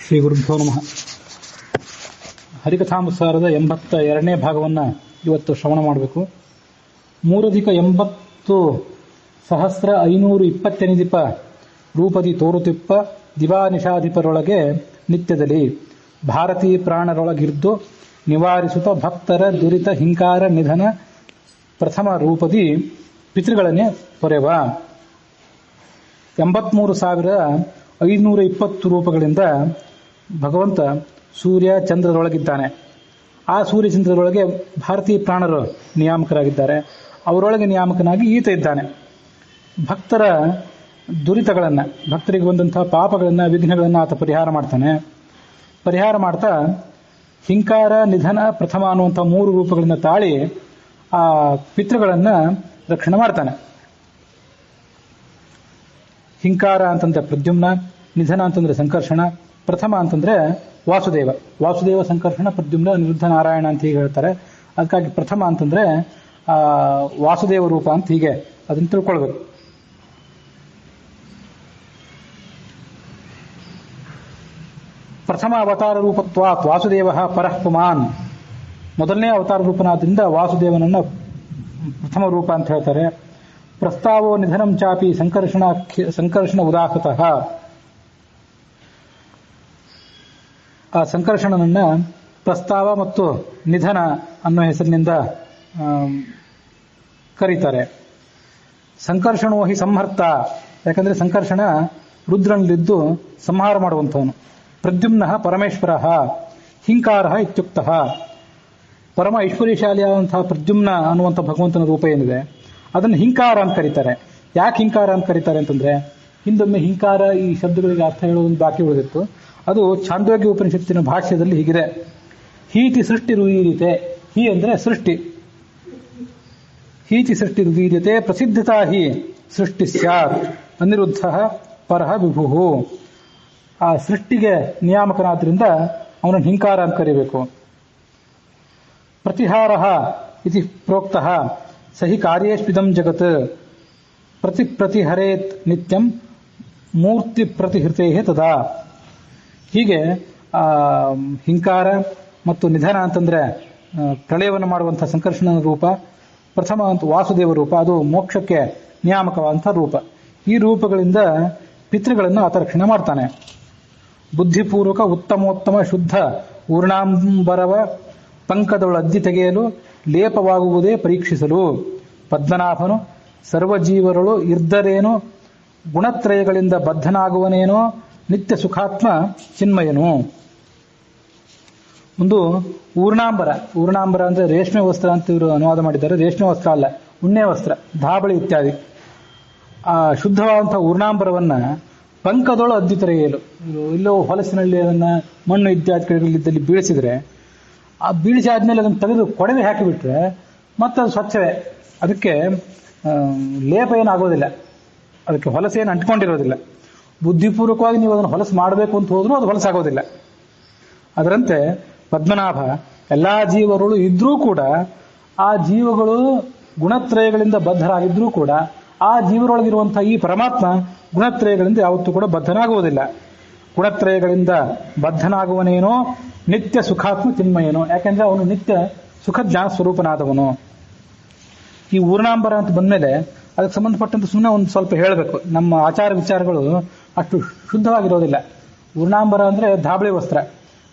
ಶ್ರೀ ಗುರುಭ್ಯೋ ನಮಃ. ಹರಿಕಥಾಮೃತಸಾರದ 82ನೇ ಭಾಗವನ್ನು ಇವತ್ತು ಶ್ರವಣ ಮಾಡಬೇಕು. 380,528 ರೂಪದಿ ತೋರುತಿಪ್ಪ ದಿವಾನಿಷಾಧಿಪರೊಳಗೆ ನಿತ್ಯದಲ್ಲಿ ಭಾರತೀ ಪ್ರಾಣರೊಳಗಿರ್ದು ನಿವಾರಿಸುತ್ತ ಭಕ್ತರ ದುರಿತ ಹಿಂಕಾರ ನಿಧನ ಪ್ರಥಮ ರೂಪದಿ ಪಿತೃಗಳನ್ನೇ ತೊರೆವ. 83,520 ರೂಪಗಳಿಂದ ಭಗವಂತ ಸೂರ್ಯ ಚಂದ್ರರೊಳಗಿದ್ದಾನೆ. ಆ ಸೂರ್ಯ ಚಂದ್ರರೊಳಗೆ ಭಾರತೀಯ ಪ್ರಾಣರು ನಿಯಾಮಕರಾಗಿದ್ದಾರೆ. ಅವರೊಳಗೆ ನಿಯಾಮಕನಾಗಿ ಈತ ಇದ್ದಾನೆ. ಭಕ್ತರ ದುರಿತಗಳನ್ನು, ಭಕ್ತರಿಗೆ ಬಂದಂತಹ ಪಾಪಗಳನ್ನು, ವಿಘ್ನಗಳನ್ನು ಆತ ಪರಿಹಾರ ಮಾಡ್ತಾನೆ. ಪರಿಹಾರ ಮಾಡ್ತಾ ಹಿಂಕಾರ ನಿಧನ ಪ್ರಥಮ ಅನ್ನುವಂಥ 3 ರೂಪಗಳನ್ನು ತಾಳಿ ಆ ಪಿತೃಗಳನ್ನು ರಕ್ಷಣೆ ಮಾಡ್ತಾನೆ. ಹಿಂಕಾರ ಅಂತಂದ್ರೆ ಪ್ರದ್ಯುಮ್ನ, ನಿಧನ ಅಂತಂದ್ರೆ ಸಂಕರ್ಷಣ, ಪ್ರಥಮ ಅಂತಂದ್ರೆ ವಾಸುದೇವ. ವಾಸುದೇವ, ಸಂಕರ್ಷಣ, ಪ್ರದ್ಯುಮ್ನ, ಅನಿರುದ್ಧ, ನಾರಾಯಣ ಅಂತ ಹೀಗೆ ಹೇಳ್ತಾರೆ. ಅದಕ್ಕಾಗಿ ಪ್ರಥಮ ಅಂತಂದ್ರೆ ವಾಸುದೇವ ರೂಪ ಅಂತ ಹೀಗೆ ಅದನ್ನು ತಿಳ್ಕೊಳ್ಬೇಕು. ಪ್ರಥಮ ಅವತಾರ ರೂಪತ್ವಾತ್ ವಾಸುದೇವ ಪರಃ ಪುಮಾನ್. ಮೊದಲನೇ ಅವತಾರ ರೂಪನಾದ್ರಿಂದ ವಾಸುದೇವನನ್ನ ಪ್ರಥಮ ರೂಪ ಅಂತ ಹೇಳ್ತಾರೆ. ಪ್ರಸ್ತಾವೋ ನಿಧನಂ ಚಾಪಿ ಸಂಕರ್ಷಣ ಉದಾಹೃತಃ. ಆ ಸಂಕರ್ಷಣನನ್ನ ಪ್ರಸ್ತಾವ ಮತ್ತು ನಿಧನ ಅನ್ನೋ ಹೆಸರಿನಿಂದ ಕರೀತಾರೆ. ಸಂಕರ್ಷಣೋ ಹಿ ಸಂಹರ್ತ, ಯಾಕಂದ್ರೆ ಸಂಕರ್ಷಣ ರುದ್ರನಲ್ಲಿದ್ದು ಸಂಹಾರ ಮಾಡುವಂಥವನು. ಪ್ರದ್ಯುಮ್ನ ಪರಮೇಶ್ವರ, ಹಿಂಕಾರ ಇತ್ಯುಕ್ತ. ಪರಮ ಐಶ್ವರ್ಯಶಾಲಿಯಾದಂತಹ ಪ್ರದ್ಯುಮ್ನ ಅನ್ನುವಂಥ ಭಗವಂತನ ರೂಪ ಏನಿದೆ ಅದನ್ನು ಹಿಂಕಾರ ಅಂತ ಕರೀತಾರೆ. ಯಾಕೆ ಹಿಂಕಾರ ಅಂತ ಕರೀತಾರೆ ಅಂತಂದ್ರೆ, ಹಿಂದೊಮ್ಮೆ ಹಿಂಕಾರ ಈ ಶಬ್ದಗಳಿಗೆ ಅರ್ಥ ಹೇಳೋದೊಂದು ಬಾಕಿ ಉಳಿದಿತ್ತು. ಅದು ಛಾಂದೋಗ್ಯ ಉಪನಿಷತ್ತಿನ ಭಾಷ್ಯದಲ್ಲಿ ಹೀಗಿದೆ: ಹೀತಿ ಸೃಷ್ಟಿ ರುವೀರ್ಯತೆ. ಹಿ ಅಂದ್ರೆ ಸೃಷ್ಟಿ. ಹೀತಿ ಸೃಷ್ಟಿ ರುವೀರ್ಯತೆ ಪ್ರಸಿದ್ಧತಾ ಹಿ ಸೃಷ್ಟಿ ಸ್ಯಾತ್ ಅನಿರುದ್ಧ ಪರಹ ವಿಭು. ಆ ಸೃಷ್ಟಿಗೆ ನಿಯಾಮಕನಾದ್ರಿಂದ ಅವನನ್ನು ಹಿಂಕಾರ ಅಂತ ಕರೀಬೇಕು. ಪ್ರತಿಹಾರ ಇತಿ ಪ್ರೋಕ್ತಃ ಸಹಿ ಕಾರ್ಯೇಷ್ವಿದಂ ಜಗತ್ ಪ್ರತಿಹರೇತ್ ನಿತ್ಯಂ ಮೂರ್ತಿ ಪ್ರತಿಹೃತೇ ತದಾ. ಹೀಗೆ ಹಿಂಕಾರ ಮತ್ತು ನಿಧನ ಅಂತಂದ್ರೆ ಪ್ರಳಯವನ್ನು ಮಾಡುವಂತಹ ಸಂಕರ್ಷಣ ರೂಪ, ಪ್ರಥಮ ಅಂತ ವಾಸುದೇವ ರೂಪ, ಅದು ಮೋಕ್ಷಕ್ಕೆ ನಿಯಾಮಕವಾದಂಥ ರೂಪ. ಈ ರೂಪಗಳಿಂದ ಪಿತೃಗಳನ್ನು ಆತ ರಕ್ಷಣೆ ಮಾಡ್ತಾನೆ. ಬುದ್ಧಿಪೂರ್ವಕ ಉತ್ತಮೋತ್ತಮ ಶುದ್ಧ ಊರ್ಣಾಂಬರವ ಪಂಕದೊಳದ್ದಿ ತೆಗೆಯಲು ಲೇಪವಾಗುವುದೇ ಪರೀಕ್ಷಿಸಲು. ಪದ್ಮನಾಭನು ಸರ್ವಜೀವರಳು ಇರ್ದರೇನು ಗುಣತ್ರಯಗಳಿಂದ ಬದ್ಧನಾಗುವನೇನೋ ನಿತ್ಯ ಸುಖಾತ್ಮ ಚಿನ್ಮಯನು. ಒಂದು ಊರ್ಣಾಂಬರ. ಊರ್ಣಾಂಬರ ಅಂದ್ರೆ ರೇಷ್ಮೆ ವಸ್ತ್ರ ಅಂತ ಇವರು ಅನುವಾದ ಮಾಡಿದ್ದಾರೆ. ರೇಷ್ಮೆ ವಸ್ತ್ರ ಅಲ್ಲ, ಉಣ್ಣೆ ವಸ್ತ್ರ, ಧಾಬಳಿ ಇತ್ಯಾದಿ. ಆ ಶುದ್ಧವಾದಂತಹ ಊರ್ಣಾಂಬರವನ್ನ ಪಂಕದೊಳು ಅದ್ದಿ ತೆರೆಯಲು, ಇಲ್ಲೋ ಹೊಲಸಿನಲ್ಲಿ ಅದನ್ನ ಮಣ್ಣು ಇತ್ಯಾದಿ ಕಡೆಗಳಿದ್ದಲ್ಲಿ ಬೀಳಿಸಿದ್ರೆ, ಆ ಬೀಳಿಸಿ ಆದ್ಮೇಲೆ ಅದನ್ನು ತೆಗೆದು ಕೊಡವೆ ಹಾಕಿಬಿಟ್ರೆ ಮತ್ತೆ ಅದು ಸ್ವಚ್ಛವೇ. ಅದಕ್ಕೆ ಲೇಪ ಏನಾಗೋದಿಲ್ಲ, ಅದಕ್ಕೆ ಹೊಲಸೇನು ಅಂಟ್ಕೊಂಡಿರೋದಿಲ್ಲ. ಬುದ್ಧಿಪೂರ್ವಕವಾಗಿ ನೀವು ಅದನ್ನು ಹೊಲಸು ಮಾಡಬೇಕು ಅಂತ ಹೋದ್ರೂ ಅದು ಹೊಲಸಾಗೋದಿಲ್ಲ. ಅದರಂತೆ ಪದ್ಮನಾಭ ಎಲ್ಲಾ ಜೀವಗಳು ಇದ್ರೂ ಕೂಡ, ಆ ಜೀವಗಳು ಗುಣತ್ರಯಗಳಿಂದ ಬದ್ಧರಾಗಿದ್ರೂ ಕೂಡ, ಆ ಜೀವರೊಳಗಿರುವಂತಹ ಈ ಪರಮಾತ್ಮ ಗುಣತ್ರಯಗಳಿಂದ ಯಾವತ್ತೂ ಕೂಡ ಬದ್ಧನಾಗುವುದಿಲ್ಲ. ಗುಣತ್ರಯಗಳಿಂದ ಬದ್ಧನಾಗುವನೇನೋ ನಿತ್ಯ ಸುಖಾತ್ಮ ಚಿನ್ಮಯನೋ, ಯಾಕೆಂದ್ರೆ ಅವನು ನಿತ್ಯ ಸುಖ ಜ್ಞಾನ ಸ್ವರೂಪನಾದವನು. ಈ ಊರ್ಣಾಂಬರ ಅಂತ ಬಂದ್ಮೇಲೆ ಅದಕ್ಕೆ ಸಂಬಂಧಪಟ್ಟಂತೆ ಸುಮ್ಮನೆ ಒಂದು ಸ್ವಲ್ಪ ಹೇಳಬೇಕು. ನಮ್ಮ ಆಚಾರ ವಿಚಾರಗಳು ಅಷ್ಟು ಶುದ್ಧವಾಗಿರೋದಿಲ್ಲ. ಊರ್ಣಾಂಬರ ಅಂದ್ರೆ ಧಾಬಳಿ ವಸ್ತ್ರ.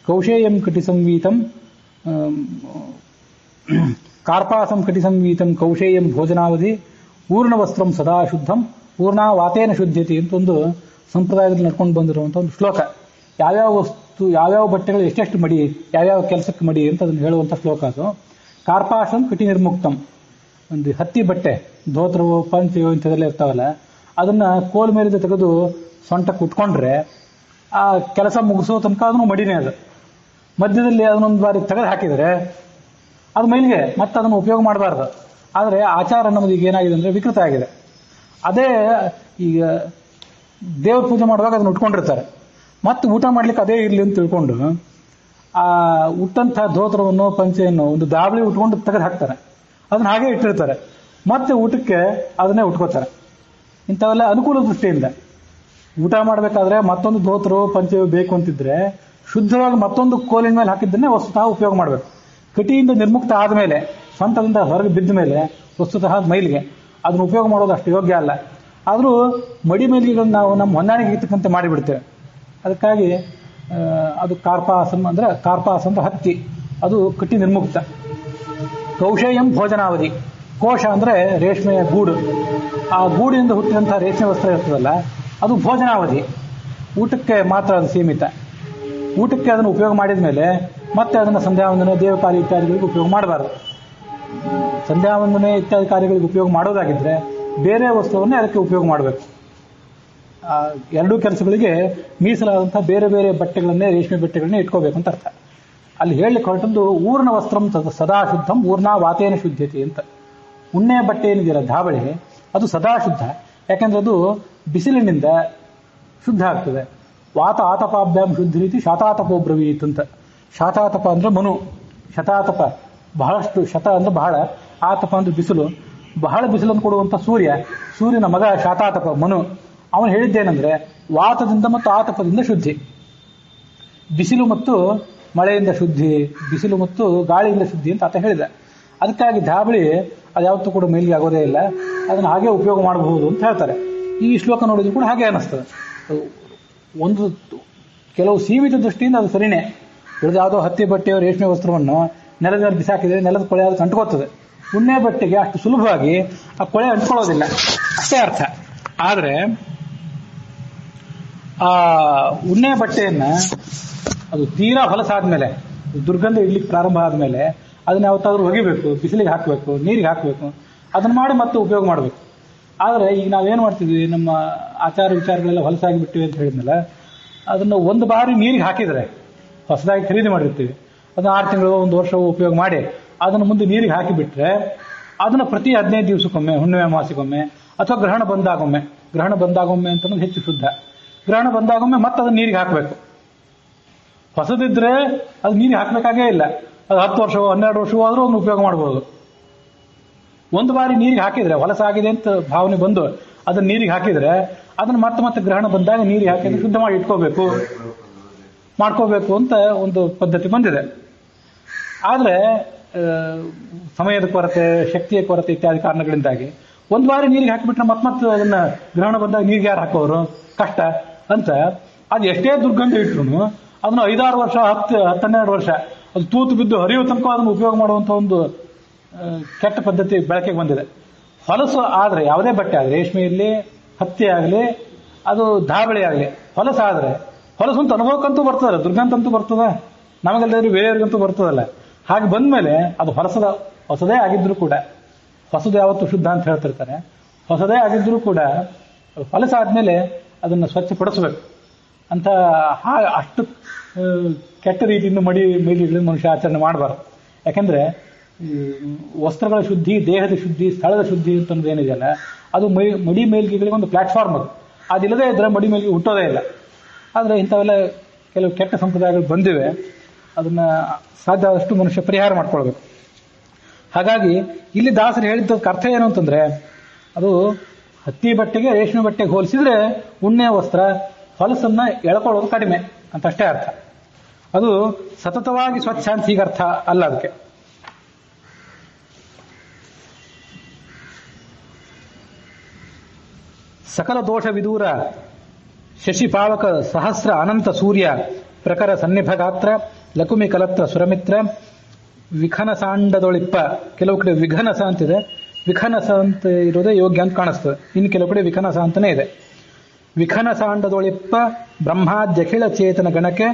ಕೌಶೇಯಂ ಕಟಿ ಸಂವೀತಂ ಕಾರ್ಪಾಸಂ ಕಟಿ ಸಂವೀತಂ ಕೌಶೇಯಂ ಭೋಜನಾವಧಿ ಊರ್ಣವಸ್ತ್ರಂ ಸದಾ ಶುದ್ಧಂ ಊರ್ಣಾವಾತೇನ ಶುದ್ಧತೆ ಅಂತ ಒಂದು ಸಂಪ್ರದಾಯದಲ್ಲಿ ನಡ್ಕೊಂಡು ಬಂದಿರುವಂಥ ಒಂದು ಶ್ಲೋಕ. ಯಾವ್ಯಾವ ವಸ್ತು, ಯಾವ್ಯಾವ ಬಟ್ಟೆಗಳು ಎಷ್ಟೆಷ್ಟು ಮಡಿ, ಯಾವ್ಯಾವ ಕೆಲಸಕ್ಕೆ ಮಡಿ ಅಂತ ಅದನ್ನು ಹೇಳುವಂಥ ಶ್ಲೋಕ ಅದು. ಕಾರ್ಪಾಸಂ ಕಟಿ ನಿರ್ಮುಕ್ತಂ, ಒಂದು ಹತ್ತಿ ಬಟ್ಟೆ, ಧೋತ್ರವೋ ಪಂಚೆಯೋ ಇಂಥದೆಲ್ಲ ಇರ್ತಾವಲ್ಲ, ಅದನ್ನ ಕೋಲ್ ಮೇಲಿಂದ ತೆಗೆದು ಸೊಂಟಕ್ಕೆ ಉಟ್ಕೊಂಡ್ರೆ ಆ ಕೆಲಸ ಮುಗಿಸೋ ತನಕ ಅದನ್ನು ಮಡಿನೇ. ಅದು ಮಧ್ಯದಲ್ಲಿ ಅದನ್ನೊಂದು ಬಾರಿ ತೆಗೆದು ಹಾಕಿದರೆ ಅದು ಮೈಲಿಗೆ, ಮತ್ತೆ ಅದನ್ನು ಉಪಯೋಗ ಮಾಡಬಾರ್ದು. ಆದರೆ ಆಚಾರ ನಮ್ಮದು ಈಗ ಏನಾಗಿದೆ ಅಂದ್ರೆ ವಿಕೃತ ಆಗಿದೆ. ಅದೇ ಈಗ ದೇವ್ರ ಪೂಜೆ ಮಾಡುವಾಗ ಅದನ್ನು ಉಟ್ಕೊಂಡಿರ್ತಾರೆ, ಮತ್ತೆ ಊಟ ಮಾಡ್ಲಿಕ್ಕೆ ಅದೇ ಇರಲಿ ಅಂತ ತಿಳ್ಕೊಂಡು ಆ ಉಟ್ಟಂತಹ ಧೋತ್ರವನ್ನು ಪಂಚೆಯನ್ನು ಒಂದು ದಾಬಳಿ ಉಟ್ಕೊಂಡು ತೆಗೆದು ಹಾಕ್ತಾರೆ. ಅದನ್ನ ಹಾಗೆ ಇಟ್ಟಿರ್ತಾರೆ, ಮತ್ತೆ ಊಟಕ್ಕೆ ಅದನ್ನೇ ಉಟ್ಕೋತಾರೆ. ಇಂಥವೆಲ್ಲ ಅನುಕೂಲ ದೃಷ್ಟಿಯಿಂದ ಊಟ ಮಾಡಬೇಕಾದ್ರೆ ಮತ್ತೊಂದು ಧೋತ್ರವೋ ಪಂಚೆಯೋ ಬೇಕು ಅಂತಿದ್ರೆ ಶುದ್ಧವಾಗಿ ಮತ್ತೊಂದು ಕೋಲಿನ ಮೇಲೆ ಹಾಕಿದ್ದನ್ನೇ ವಸ್ತುತಃ ಉಪಯೋಗ ಮಾಡಬೇಕು. ಕಟಿಯಿಂದ ನಿರ್ಮುಕ್ತ ಆದಮೇಲೆ, ಸ್ವಂತದಿಂದ ಹೊರಗೆ ಬಿದ್ದ ಮೇಲೆ ವಸ್ತುತಃ ಮೈಲಿಗೆ ಅದನ್ನು ಉಪಯೋಗ ಮಾಡೋದು ಅಷ್ಟು ಯೋಗ್ಯ ಅಲ್ಲ. ಆದರೂ ಮಡಿ ಮೇಲಿಗಳನ್ನು ನಾವು ನಮ್ಮ ಹೊಂದಾಣಿಗೆ ಇರ್ತಕ್ಕಂತೆ ಮಾಡಿಬಿಡ್ತೇವೆ. ಅದಕ್ಕಾಗಿ ಅದು ಕಾರ್ಪಾಸಂ ಅಂದ್ರೆ ಹತ್ತಿ, ಅದು ಕಟಿ ನಿರ್ಮುಕ್ತ. ಕೌಶೇಯಂ ಭೋಜನಾವಧಿ, ಕೋಶ ಅಂದರೆ ರೇಷ್ಮೆಯ ಗೂಡು, ಆ ಗೂಡಿನಿಂದ ಹುಟ್ಟಿದಂಥ ರೇಷ್ಮೆ ವಸ್ತ್ರ ಇರ್ತದಲ್ಲ ಅದು ಭೋಜನಾವಧಿ, ಊಟಕ್ಕೆ ಮಾತ್ರ ಅದು ಸೀಮಿತ. ಊಟಕ್ಕೆ ಅದನ್ನು ಉಪಯೋಗ ಮಾಡಿದ ಮೇಲೆ ಮತ್ತೆ ಅದನ್ನು ಸಂಧ್ಯಾವಂದನೆ, ದೇವಕಾರ್ಯ ಇತ್ಯಾದಿಗಳಿಗೆ ಉಪಯೋಗ ಮಾಡಬಾರ್ದು. ಸಂಧ್ಯಾವಂದನೆ ಇತ್ಯಾದಿ ಕಾರ್ಯಗಳಿಗೆ ಉಪಯೋಗ ಮಾಡೋದಾಗಿದ್ದರೆ ಬೇರೆ ವಸ್ತುವನ್ನೇ ಅದಕ್ಕೆ ಉಪಯೋಗ ಮಾಡಬೇಕು. ಎರಡೂ ಕೆಲಸಗಳಿಗೆ ಮೀಸಲಾದಂಥ ಬೇರೆ ಬೇರೆ ಬಟ್ಟೆಗಳನ್ನೇ, ರೇಷ್ಮೆ ಬಟ್ಟೆಗಳನ್ನೇ ಇಟ್ಕೋಬೇಕು ಅಂತ ಅರ್ಥ. ಅಲ್ಲಿ ಹೇಳಲಿಕ್ಕೆ ಹೊರಟದ್ದು ಊರ್ಣ ವಸ್ತ್ರಂ ಸದಾ ಶುದ್ಧಂ ಊರ್ಣ ವಾತೇನ ಶುದ್ಧತೆ ಅಂತ. ಉಣ್ಣೆ ಬಟ್ಟೆ ಏನಿದೆಯಲ್ಲ ಧಾಬಳಿ, ಅದು ಸದಾ ಶುದ್ಧ. ಯಾಕಂದ್ರೆ ಅದು ಬಿಸಿಲಿನಿಂದ ಶುದ್ಧ ಆಗ್ತದೆ. ವಾತ ಆತಪಾಭ್ಯಾಂ ಶುದ್ಧ ರೀತಿ ಶಾತಾತಪೋ ಬ್ರವೀತ್ ಅಂತ. ಶಾತಾತಪ ಅಂದ್ರೆ ಮನು, ಶತಾತಪ ಬಹಳಷ್ಟು, ಶತ ಅಂದ್ರೆ ಬಹಳ, ಆತಪ ಅಂದ್ರೆ ಬಿಸಿಲು, ಬಹಳ ಬಿಸಿಲನ್ನು ಕೊಡುವಂಥ ಸೂರ್ಯನ ಮಗ ಶಾತಾತಪ ಮನು. ಅವನು ಹೇಳಿದ್ದೇನೆಂದ್ರೆ ವಾತದಿಂದ ಮತ್ತು ಆತಪದಿಂದ ಶುದ್ಧಿ, ಬಿಸಿಲು ಮತ್ತು ಮಳೆಯಿಂದ ಶುದ್ಧಿ, ಬಿಸಿಲು ಮತ್ತು ಗಾಳಿಯಿಂದ ಶುದ್ಧಿ ಅಂತ ಆತ ಹೇಳಿದ. ಅದಕ್ಕಾಗಿ ಧಾಬಳಿ ಅದ್ಯಾವತ್ತೂ ಕೂಡ ಮೇಲಿಗೆ ಆಗೋದೇ ಇಲ್ಲ, ಅದನ್ನು ಹಾಗೆ ಉಪಯೋಗ ಮಾಡಬಹುದು ಅಂತ ಹೇಳ್ತಾರೆ. ಈ ಶ್ಲೋಕ ನೋಡಿದ್ರು ಕೂಡ ಹಾಗೆ ಅನ್ನಿಸ್ತದೆ. ಒಂದು ಕೆಲವು ಸೀಮಿತ ದೃಷ್ಟಿಯಿಂದ ಅದು ಸರಿನೇ. ಉಳಿದ ಯಾವುದೋ ಹತ್ತಿ ಬಟ್ಟೆಯೋ ರೇಷ್ಮೆ ವಸ್ತ್ರವನ್ನು ನೆಲದ ಮೇಲೆ ಬಿಸಾಕಿದರೆ ನೆಲದ ಕೊಳೆ ಅದಕ್ಕೆ ಅಂಟ್ಕೋತದೆ. ಉಣ್ಣೆ ಬಟ್ಟೆಗೆ ಅಷ್ಟು ಸುಲಭವಾಗಿ ಆ ಕೊಳೆ ಅಂಟ್ಕೊಳ್ಳೋದಿಲ್ಲ, ಅಷ್ಟೇ ಅರ್ಥ. ಆದರೆ ಆ ಉಣ್ಣೆ ಬಟ್ಟೆಯನ್ನು ಅದು ತೀರಾ ಹೊಲಸಾದ್ಮೇಲೆ, ದುರ್ಗಂಧ ಇಡ್ಲಿಕ್ಕೆ ಪ್ರಾರಂಭ ಆದಮೇಲೆ ಅದನ್ನ ಯಾವತ್ತಾದ್ರೂ ಒಗಿಬೇಕು, ಬಿಸಿಲಿಗೆ ಹಾಕಬೇಕು, ನೀರಿಗೆ ಹಾಕಬೇಕು, ಅದನ್ನ ಮಾಡಿ ಮತ್ತೆ ಉಪಯೋಗ ಮಾಡಬೇಕು. ಆದರೆ ಈಗ ನಾವೇನು ಮಾಡ್ತಿದ್ವಿ, ನಮ್ಮ ಆಚಾರ ವಿಚಾರಗಳೆಲ್ಲ ಹೊಲಸಾಗಿ ಬಿಟ್ಟಿವಿ ಅಂತ ಹೇಳಿದ್ನಲ್ಲ, ಅದನ್ನು ಒಂದು ಬಾರಿ ನೀರಿಗೆ ಹಾಕಿದರೆ, ಹೊಸದಾಗಿ ಖರೀದಿ ಮಾಡಿರ್ತೀವಿ, ಅದನ್ನು 6 ತಿಂಗಳು 1 ವರ್ಷ ಉಪಯೋಗ ಮಾಡಿ ಅದನ್ನು ಮುಂದೆ ನೀರಿಗೆ ಹಾಕಿಬಿಟ್ರೆ ಅದನ್ನು ಪ್ರತಿ 15 ದಿವಸಕ್ಕೊಮ್ಮೆ, ಹುಣ್ಣಿಮೆ ಅಮಾವಾಸ್ಯೆಗೊಮ್ಮೆ ಅಥವಾ ಗ್ರಹಣ ಬಂದಾಗೊಮ್ಮೆ ಅಂತ ಹೆಚ್ಚು ಶುದ್ಧ. ಗ್ರಹಣ ಬಂದಾಗೊಮ್ಮೆ ಮತ್ತೆ ಅದನ್ನು ನೀರಿಗೆ ಹಾಕಬೇಕು. ಹೊಸದಿದ್ರೆ ಅದು ನೀರಿಗೆ ಹಾಕಬೇಕಾಗೇ ಇಲ್ಲ. ಅದು 10 ವರ್ಷವೋ 12 ವರ್ಷವೋ ಆದರೂ ಅದನ್ನು ಉಪಯೋಗ ಮಾಡ್ಬೋದು. ಒಂದು ಬಾರಿ ನೀರಿಗೆ ಹಾಕಿದರೆ, ಹೊಲಸಾಗಿದೆ ಅಂತ ಭಾವನೆ ಬಂದು ಅದನ್ನು ನೀರಿಗೆ ಹಾಕಿದರೆ ಅದನ್ನು ಮತ್ತೆ ಗ್ರಹಣ ಬಂದಾಗ ನೀರಿಗೆ ಹಾಕಿದ್ರೆ ಶುದ್ಧ ಮಾಡಿ ಮಾಡ್ಕೋಬೇಕು ಅಂತ ಒಂದು ಪದ್ಧತಿ ಬಂದಿದೆ. ಆದರೆ ಸಮಯದ ಕೊರತೆ, ಶಕ್ತಿಯ ಕೊರತೆ ಇತ್ಯಾದಿ ಕಾರಣಗಳಿಂದಾಗಿ ಒಂದು ಬಾರಿ ನೀರಿಗೆ ಹಾಕಿಬಿಟ್ರೆ ಮತ್ತೆ ಅದನ್ನ ಗ್ರಹಣ ಬಂದಾಗ ನೀರಿಗೆ ಯಾರು ಹಾಕೋರು, ಕಷ್ಟ ಅಂತ ಅದು ಎಷ್ಟೇ ದುರ್ಗಂಧ ಇಟ್ರು ಅದನ್ನು 5-6 ವರ್ಷ, 10-12 ವರ್ಷ ಅದು ತೂತು ಬಿದ್ದು ಹರಿಯುವ ತನಕ ಅದನ್ನು ಉಪಯೋಗ ಮಾಡುವಂಥ ಒಂದು ಕೆಟ್ಟ ಪದ್ಧತಿ ಬೆಳಕಿಗೆ ಬಂದಿದೆ. ಹೊಲಸು ಆದರೆ, ಯಾವುದೇ ಬಟ್ಟೆ ಆಗಲಿ, ರೇಷ್ಮೆ ಇರಲಿ, ಹತ್ತಿ ಆಗಲಿ, ಅದು ಧಾಬಳಿ ಆಗಲಿ, ಹೊಲಸಾದರೆ ಹೊಲಸು ಅಂತ ಅನುಭವಕ್ಕಂತೂ ಬರ್ತದಲ್ಲ, ದುರ್ಗಂಧ ಅಂತೂ ಬರ್ತದ, ನಮಗೆಲ್ಲರೂ ಬೇರೆಯವ್ರಿಗಂತೂ ಬರ್ತದಲ್ಲ. ಹಾಗೆ ಬಂದ್ಮೇಲೆ ಅದು ಹೊಸದೇ ಆಗಿದ್ರು ಕೂಡ, ಹೊಸದು ಯಾವತ್ತು ಶುದ್ಧ ಅಂತ ಹೇಳ್ತಿರ್ತಾರೆ, ಹೊಸದೇ ಆಗಿದ್ರೂ ಕೂಡ ಹೊಲಸಾದ್ಮೇಲೆ ಅದನ್ನು ಸ್ವಚ್ಛಪಡಿಸ್ಬೇಕು ಅಂತ ಅಷ್ಟು ಕೆಟ್ಟ ರೀತಿಯಿಂದ ಮೇಲಿಗಳನ್ನು ಮನುಷ್ಯ ಆಚರಣೆ ಮಾಡಬಾರ್ದು. ಯಾಕೆಂದ್ರೆ ವಸ್ತ್ರಗಳ ಶುದ್ಧಿ, ದೇಹದ ಶುದ್ಧಿ, ಸ್ಥಳದ ಶುದ್ಧಿ ಅಂತಂದ್ರೆ ಏನಿದೆಯಲ್ಲ, ಅದು ಮಡಿ ಮೇಲ್ಗೆಗಳಿಗೆ ಒಂದು ಪ್ಲಾಟ್ಫಾರ್ಮ್. ಅದಿಲ್ಲದೆ ಇದ್ರೆ ಮಡಿ ಮೇಲ್ಗೆ ಹುಟ್ಟೋದೇ ಇಲ್ಲ. ಆದರೆ ಇಂಥವೆಲ್ಲ ಕೆಲವು ಕೆಟ್ಟ ಸಂಪ್ರದಾಯಗಳು ಬಂದಿವೆ, ಅದನ್ನ ಸಾಧ್ಯ ಆದಷ್ಟು ಮನುಷ್ಯ ಪರಿಹಾರ ಮಾಡ್ಕೊಳ್ಬೇಕು. ಹಾಗಾಗಿ ಇಲ್ಲಿ ದಾಸರು ಹೇಳಿದ್ದಕ್ಕೆ ಅರ್ಥ ಏನು ಅಂತಂದ್ರೆ, ಅದು ಹತ್ತಿ ಬಟ್ಟೆಗೆ ರೇಷ್ಮೆ ಬಟ್ಟೆಗೆ ಹೋಲಿಸಿದ್ರೆ ಉಣ್ಣೆ ವಸ್ತ್ರ ಹೊಲಸನ್ನ ಎಳ್ಕೊಳ್ಳೋದು ಕಡಿಮೆ ಅಂತ ಅಷ್ಟೇ ಅರ್ಥ. ಅದು ಸತತವಾಗಿ ಸ್ವಚ್ಛ ಅಂತ ಈಗ ಅರ್ಥ ಅಲ್ಲ. ಅದಕ್ಕೆ ಸಕಲ ದೋಷ ವಿದೂರ ಶಶಿಪಾವಕ ಸಹಸ್ರ ಅನಂತ ಸೂರ್ಯ ಪ್ರಖರ ಸನ್ನಿಭ ಗಾತ್ರ ಲಕುಮಿ ಕಲತ್ರ ಸುರಮಿತ್ರ ವಿಖನಸಾಂಡದೊಳಿಪ್ಪ. ಕೆಲವು ಕಡೆ ವಿಘನಸ ಅಂತಿದೆ, ವಿಖನಸ ಅಂತ ಇರೋದೇ ಯೋಗ್ಯ ಅಂತ ಕಾಣಿಸ್ತದೆ. ಇನ್ನು ಕೆಲವು ಕಡೆ ವಿಖನಸ ಅಂತಾನೆ ಇದೆ. ವಿಖನಸಾಂಡದೊಳಿಪ್ಪ ಬ್ರಹ್ಮಾದ್ಯಖಿಳ ಚೇತನ ಗಣಕ್ಕೆ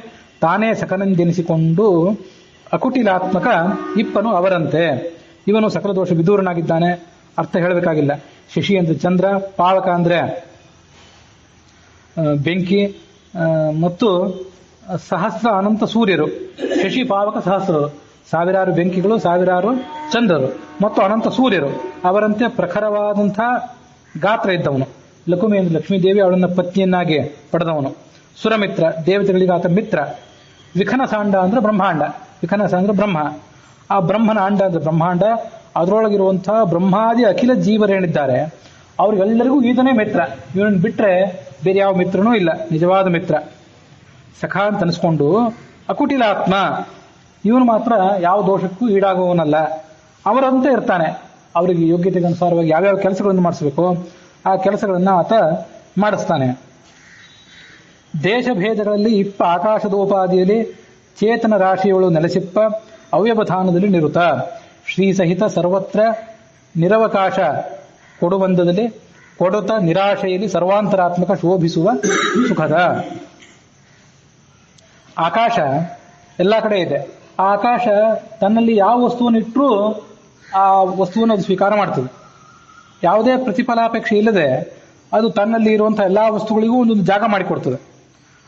ತಾನೇ ಸಕನಂದೆನಿಸಿಕೊಂಡು ಅಕುಟಿಲಾತ್ಮಕ ಇಪ್ಪನು ಅವರಂತೆ. ಇವನು ಸಕಲ ದೋಷ ವಿದೂರನಾಗಿದ್ದಾನೆ, ಅರ್ಥ ಹೇಳಬೇಕಾಗಿಲ್ಲ. ಶಶಿ ಅಂದ್ರೆ ಚಂದ್ರ, ಪಾವಕ ಅಂದ್ರೆ ಬೆಂಕಿ, ಮತ್ತು ಸಹಸ್ರ ಅನಂತ ಸೂರ್ಯರು. ಶಶಿ ಪಾವಕ ಸಹಸ್ರರು, ಸಾವಿರಾರು ಬೆಂಕಿಗಳು, ಸಾವಿರಾರು ಚಂದ್ರರು ಮತ್ತು ಅನಂತ ಸೂರ್ಯರು. ಅವರಂತೆ ಪ್ರಖರವಾದಂಥ ಗಾತ್ರ ಇದ್ದವನು. ಲಕುಮಿ ಅಂದ್ರೆ ಲಕ್ಷ್ಮೀದೇವಿ, ಅವಳನ್ನ ಪತ್ನಿಯನ್ನಾಗಿ ಪಡೆದವನು. ಸುರಮಿತ್ರ, ದೇವತೆಗಳಿಗೆ ಆತ ಮಿತ್ರ. ವಿಖನಸಾಂಡ ಅಂದ್ರೆ ಬ್ರಹ್ಮಾಂಡ, ವಿಖನಸ ಅಂದ್ರೆ ಬ್ರಹ್ಮ. ಆ ಬ್ರಹ್ಮನ ಅಂಡ ಅಂದ್ರೆ ಬ್ರಹ್ಮಾಂಡ, ಅದರೊಳಗಿರುವಂತಹ ಬ್ರಹ್ಮಾದಿ ಅಖಿಲ ಜೀವರೇನಿದ್ದಾರೆ ಅವ್ರಿಗೆಲ್ಲರಿಗೂ ಈತನೇ ಮಿತ್ರ. ಇವನನ್ನು ಬಿಟ್ರೆ ಬೇರೆ ಯಾವ ಮಿತ್ರನೂ ಇಲ್ಲ, ನಿಜವಾದ ಮಿತ್ರ. ಸಖ ಅಂತ ಅನಿಸ್ಕೊಂಡು ಅಕುಟಿಲಾತ್ಮ, ಇವನು ಮಾತ್ರ ಯಾವ ದೋಷಕ್ಕೂ ಈಡಾಗುವವನಲ್ಲ. ಅವರಂತೆ ಇರ್ತಾನೆ. ಅವರಿಗೆ ಯೋಗ್ಯತೆಗೆ ಅನುಸಾರವಾಗಿ ಯಾವ್ಯಾವ ಕೆಲಸಗಳನ್ನು ಮಾಡಿಸಬೇಕು ಆ ಕೆಲಸಗಳನ್ನು ಆತ ಮಾಡಿಸ್ತಾನೆ. ದೇಶಭೇದಗಳಲ್ಲಿ ಇಪ್ಪ ಆಕಾಶದೋಪಾದಿಯಲ್ಲಿ ಚೇತನ ರಾಶಿಯೊಳು ನೆಲೆಸಿಪ್ಪ ಅವ್ಯವಧಾನದಲ್ಲಿ ನಿರುತ ಶ್ರೀಸಹಿತ ಸರ್ವತ್ರ ನಿರವಕಾಶ ಕೊಡುಬಂಧದಲ್ಲಿ ಕೊಡುತ್ತ ನಿರಾಶೆಯಲ್ಲಿ ಸರ್ವಾಂತರಾತ್ಮಕ ಶೋಭಿಸುವ ಸುಖದ. ಆಕಾಶ ಎಲ್ಲ ಕಡೆ ಇದೆ. ಆ ಆಕಾಶ ತನ್ನಲ್ಲಿ ಯಾವ ವಸ್ತುವನ್ನು ಇಟ್ಟರೂ ಆ ವಸ್ತುವನ್ನು ಅದು ಸ್ವೀಕಾರ ಮಾಡ್ತದೆ. ಯಾವುದೇ ಪ್ರತಿಫಲಾಪೇಕ್ಷೆ ಇಲ್ಲದೆ ಅದು ತನ್ನಲ್ಲಿ ಇರುವಂತಹ ಎಲ್ಲಾ ವಸ್ತುಗಳಿಗೂ ಒಂದೊಂದು ಜಾಗ ಮಾಡಿಕೊಡ್ತದೆ.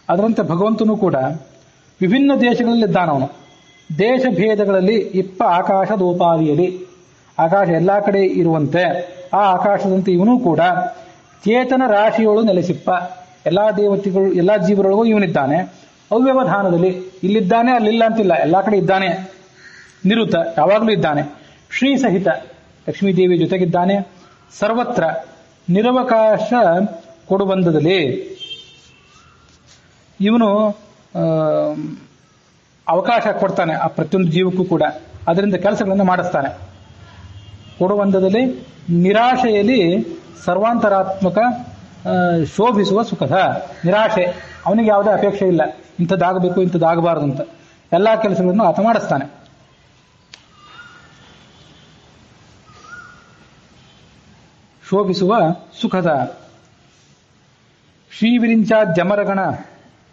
ಅದರಂತೆ ಭಗವಂತನು ಕೂಡ ವಿಭಿನ್ನ ದೇಶಗಳಲ್ಲಿದ್ದಾನವನು. ದೇಶ ಭೇದಗಳಲ್ಲಿ ಇಪ್ಪ ಆಕಾಶದೋಪಾದಿಯಲ್ಲಿ, ಆಕಾಶ ಎಲ್ಲಾ ಕಡೆ ಇರುವಂತೆ ಆ ಆಕಾಶದಂತೆ ಇವನು ಕೂಡ ಚೇತನ ರಾಶಿಯೊಳು ನೆಲೆಸಿಪ್ಪ, ಎಲ್ಲಾ ದೇವತೆಗಳು ಎಲ್ಲಾ ಜೀವರೊಳಗೂ ಇವನಿದ್ದಾನೆ. ಅವ್ಯವಧಾನದಲ್ಲಿ ಇಲ್ಲಿದ್ದಾನೆ ಅಲ್ಲಿಲ್ಲ ಅಂತಿಲ್ಲ, ಎಲ್ಲಾ ಕಡೆ ಇದ್ದಾನೆ. ನಿರುತ ಯಾವಾಗಲೂ ಇದ್ದಾನೆ. ಶ್ರೀ ಸಹಿತ ಲಕ್ಷ್ಮೀದೇವಿ ಜೊತೆಗಿದ್ದಾನೆ. ಸರ್ವತ್ರ ನಿರವಕಾಶ ಕೊಡುಬಂಧದಲ್ಲಿ ಇವನು ಅವಕಾಶ ಕೊಡ್ತಾನೆ ಆ ಪ್ರತಿಯೊಂದು ಜೀವಕ್ಕೂ ಕೂಡ. ಅದರಿಂದ ಕೆಲಸಗಳನ್ನು ಮಾಡಿಸ್ತಾನೆ. ಕೊಡುಬಂಧದಲ್ಲಿ ನಿರಾಶೆಯಲ್ಲಿ ಸರ್ವಾಂತರಾತ್ಮಕ ಶೋಭಿಸುವ ಸುಖದ. ನಿರಾಶೆ, ಅವನಿಗೆ ಯಾವುದೇ ಅಪೇಕ್ಷೆ ಇಲ್ಲ ಇಂಥದ್ದಾಗಬೇಕು ಇಂಥದ್ದಾಗಬಾರದು ಅಂತ. ಎಲ್ಲಾ ಕೆಲಸಗಳನ್ನು ಆತ ಮಾಡಿಸ್ತಾನೆ. ಶೋಭಿಸುವ ಸುಖದ. ಶ್ರೀವಿರಿಂಚಾದ್ಯಮರಗಣ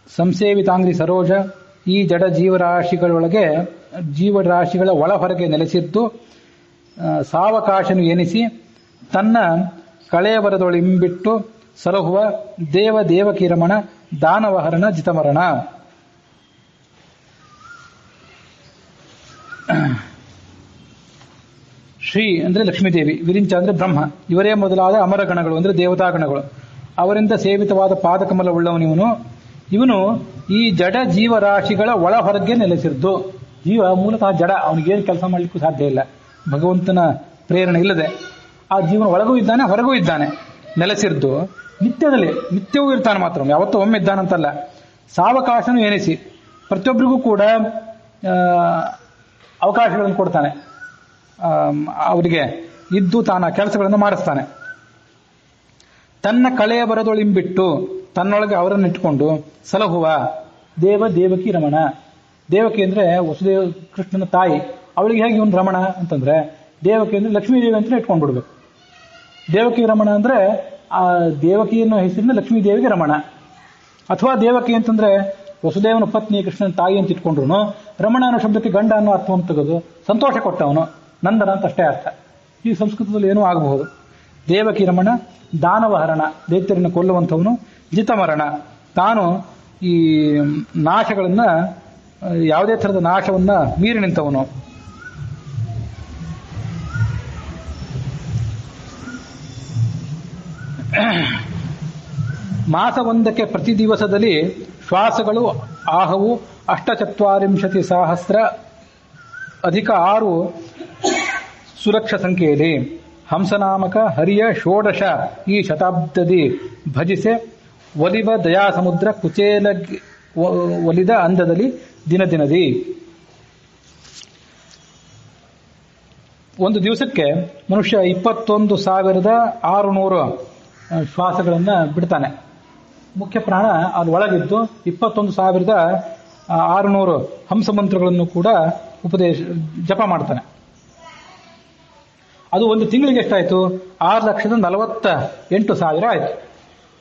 ಸಂಸೇವಿತಾಂಗ್ರಿ ಸರೋಜ, ಈ ಜಡ ಜೀವರಾಶಿಗಳ ಒಳ ಹೊರಗೆ ನೆಲೆಸಿದ್ದು ಸಾವಕಾಶನು ಎನಿಸಿ ತನ್ನ ಕಳೆಯವರದೊಳಿಂಬಿಟ್ಟು ಸಲಹುವ ದೇವಕಿ ರಮಣ ದಾನವಹರಣ ಜಿತಮರಣ. ಶ್ರೀ ಅಂದ್ರೆ ಲಕ್ಷ್ಮೀದೇವಿ, ವಿರಿಂಚ ಅಂದ್ರೆ ಬ್ರಹ್ಮ, ಇವರೇ ಮೊದಲಾದ ಅಮರಗಣಗಳು ಅಂದ್ರೆ ದೇವತಾಗಣಗಳು. ಅವರಿಂದ ಸೇವಿತವಾದ ಪಾದಕಮಲವುಳ್ಳವನಿವನು. ಇವನು ಈ ಜಡ ಜೀವರಾಶಿಗಳ ಒಳ ಹೊರಗೆ ನೆಲೆಸಿದ್ದು. ಜೀವ ಮೂಲತಃ ಜಡ, ಅವನಿಗೇನು ಕೆಲಸ ಮಾಡಲಿಕ್ಕೂ ಸಾಧ್ಯ ಇಲ್ಲ ಭಗವಂತನ ಪ್ರೇರಣೆ ಇಲ್ಲದೆ. ಆ ಜೀವನ ಒಳಗೂ ಇದ್ದಾನೆ ಹೊರಗೂ ಇದ್ದಾನೆ. ನೆಲೆಸಿದ್ದು ನಿತ್ಯವೂ ಇರ್ತಾನೆ. ಮಾತ್ರ ಯಾವತ್ತೂ ಒಮ್ಮೆ ಇದ್ದಾನಂತಲ್ಲ. ಸಾವಕಾಶನು ಎನಿಸಿ ಪ್ರತಿಯೊಬ್ಬರಿಗೂ ಕೂಡ ಅವಕಾಶಗಳನ್ನು ಕೊಡ್ತಾನೆ. ಅವರಿಗೆ ಇದ್ದು ತಾನ ಕೆಲಸಗಳನ್ನು ಮಾಡಿಸ್ತಾನೆ. ತನ್ನ ಕಳೆಯ ಬರದೊಳಿಂಬಿಟ್ಟು ತನ್ನೊಳಗೆ ಅವರನ್ನು ಇಟ್ಟುಕೊಂಡು ಸಲಹುವ ದೇವಕಿ ರಮಣ. ದೇವಕಿ ಅಂದ್ರೆ ವಸುದೇವ ಕೃಷ್ಣನ ತಾಯಿ, ಅವಳಿಗೆ ಹೇಗೆ ಇವನು ರಮಣ ಅಂತಂದ್ರೆ, ದೇವಕಿ ಅಂದ್ರೆ ಲಕ್ಷ್ಮೀದೇವಿ ಅಂತ ಇಟ್ಕೊಂಡ್ಬಿಡ್ಬೇಕು. ದೇವಕಿ ರಮಣ ಅಂದ್ರೆ ಆ ದೇವಕಿಯನ್ನು ಹೆಸರಿನ ಲಕ್ಷ್ಮೀದೇವಿಗೆ ರಮಣ. ಅಥವಾ ದೇವಕಿ ಅಂತಂದ್ರೆ ವಸುದೇವನ ಪತ್ನಿ ಕೃಷ್ಣನ ತಾಯಿ ಅಂತ ಇಟ್ಕೊಂಡ್ರು ರಮಣ ಅನ್ನೋ ಶಬ್ದಕ್ಕೆ ಗಂಡ ಅನ್ನೋ ಅರ್ಥವನ್ನು ತೆಗೆದು ಸಂತೋಷ ಕೊಟ್ಟವನು, ನಂದನ ಅಂತ ಅಷ್ಟೇ ಅರ್ಥ. ಈ ಸಂಸ್ಕೃತದಲ್ಲಿ ಏನೂ ಆಗಬಹುದು. ದೇವಕಿ ರಮಣ ದಾನವಹರಣ, ದೈತ್ಯರನ್ನು ಕೊಲ್ಲುವಂಥವನು. ಜಿತಮರಣ, ತಾನು ಈ ನಾಶಗಳನ್ನ ಯಾವುದೇ ಥರದ ನಾಶವನ್ನ ಮೀರಿ ನಿಂತವನು. ಮಾಸವೊಂದಕ್ಕೆ ಪ್ರತಿ ದಿವಸದಲ್ಲಿ ಶ್ವಾಸಗಳು ಆಹವು 48,000 ಅಧಿಕ 6 ಸುಲಕ್ಷ ಸಂಖ್ಯೆಯಲ್ಲಿ ಹಂಸನಾಮಕ ಹರಿಯ 16 ಈ ಶತಾಬ್ದದಿ ಭಜಿಸೆ ಒಲಿವ ದಯಾಸಮುದ್ರ ಕುಚೇಲ ಒಲಿದ ಅಂದದಲ್ಲಿ ದಿನದಿ. ಒಂದು ದಿವಸಕ್ಕೆ ಮನುಷ್ಯ 21,600 ಶ್ವಾಸಗಳನ್ನ ಬಿಡ್ತಾನೆ. ಮುಖ್ಯ ಪ್ರಾಣ ಅದು ಒಳಗಿದ್ದು 21,600 ಹಂಸ ಮಂತ್ರಗಳನ್ನು ಕೂಡ ಜಪ ಮಾಡ್ತಾನೆ. ಅದು ಒಂದು ತಿಂಗಳಿಗೆ ಎಷ್ಟಾಯ್ತು? 6,48,000 ಆಯ್ತು.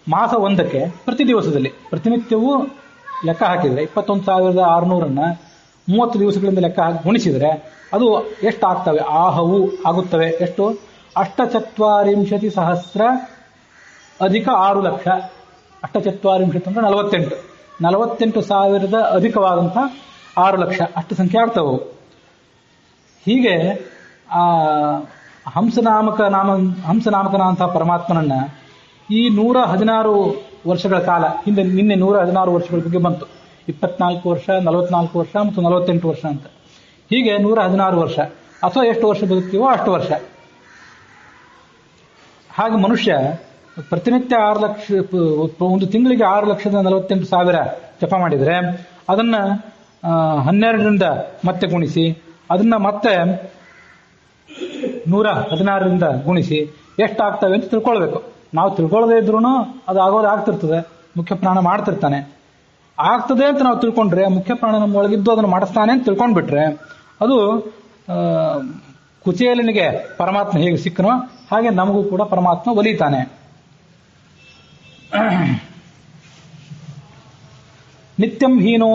ಮಾಸ ಒಂದಕ್ಕೆ ಪ್ರತಿ ದಿವಸದಲ್ಲಿ ಪ್ರತಿನಿತ್ಯವೂ ಲೆಕ್ಕ ಹಾಕಿದ್ರೆ 21,600 30 ದಿವಸಗಳಿಂದ ಲೆಕ್ಕ ಹಾಕಿ ಗುಣಿಸಿದ್ರೆ ಅದು ಎಷ್ಟು ಆಗ್ತವೆ? ಆಹವು ಆಗುತ್ತವೆ. ಎಷ್ಟು? 48,000 ಅಧಿಕ 6 ಲಕ್ಷ. 48,000 ಅಂದ್ರೆ 48,000 ಅಧಿಕವಾದಂಥ 6 ಲಕ್ಷ, ಅಷ್ಟು ಸಂಖ್ಯೆ ಆಗ್ತವೆ. ಹೀಗೆ ಆ ಹಂಸನಾಮಕನಾದಂತಹ ಪರಮಾತ್ಮನನ್ನ ಈ 116 ವರ್ಷಗಳ ಕಾಲ ಹಿಂದೆ, ನಿನ್ನೆ 116 ವರ್ಷಗಳ ಬಗ್ಗೆ ಬಂತು. 24 ವರ್ಷ, 44 ವರ್ಷ ಮತ್ತು 48 ವರ್ಷ ಅಂತ. ಹೀಗೆ 116 ವರ್ಷ ಅಥವಾ ಎಷ್ಟು ವರ್ಷ ಬದುಕ್ತೀವೋ ಅಷ್ಟು ವರ್ಷ. ಹಾಗೆ ಮನುಷ್ಯ ಪ್ರತಿನಿತ್ಯ 6 ಲಕ್ಷ, ಒಂದು ತಿಂಗಳಿಗೆ 6,48,000 ಜಪ ಮಾಡಿದರೆ ಅದನ್ನ 12ರಿಂದ ಮತ್ತೆ ಗುಣಿಸಿ, ಅದನ್ನ ಮತ್ತೆ 116ರಿಂದ ಗುಣಿಸಿ ಎಷ್ಟಾಗ್ತವೆ ಅಂತ ತಿಳ್ಕೊಳ್ಬೇಕು. ನಾವು ತಿಳ್ಕೊಳ್ಳದೇ ಇದ್ರೂ ಅದು ಆಗೋದು ಆಗ್ತಿರ್ತದೆ, ಮುಖ್ಯ ಪ್ರಾಣ ಮಾಡ್ತಿರ್ತಾನೆ. ಆಗ್ತದೆ ಅಂತ ನಾವು ತಿಳ್ಕೊಂಡ್ರೆ ಮುಖ್ಯ ಪ್ರಾಣ ನಮ್ಮ ಒಳಗಿದ್ದು ಅದನ್ನು ಮಾಡಿಸ್ತಾನೆ ಅಂತ ತಿಳ್ಕೊಂಡ್ಬಿಟ್ರೆ ಅದು ಕುಚೇಲನಿಗೆ ಪರಮಾತ್ಮ ಹೇಗೆ ಸಿಕ್ಕನೋ ಹಾಗೆ ನಮಗೂ ಕೂಡ ಪರಮಾತ್ಮ ಒಲಿತಾನೆ. ನಿತ್ಯಂ ಹೀನೋ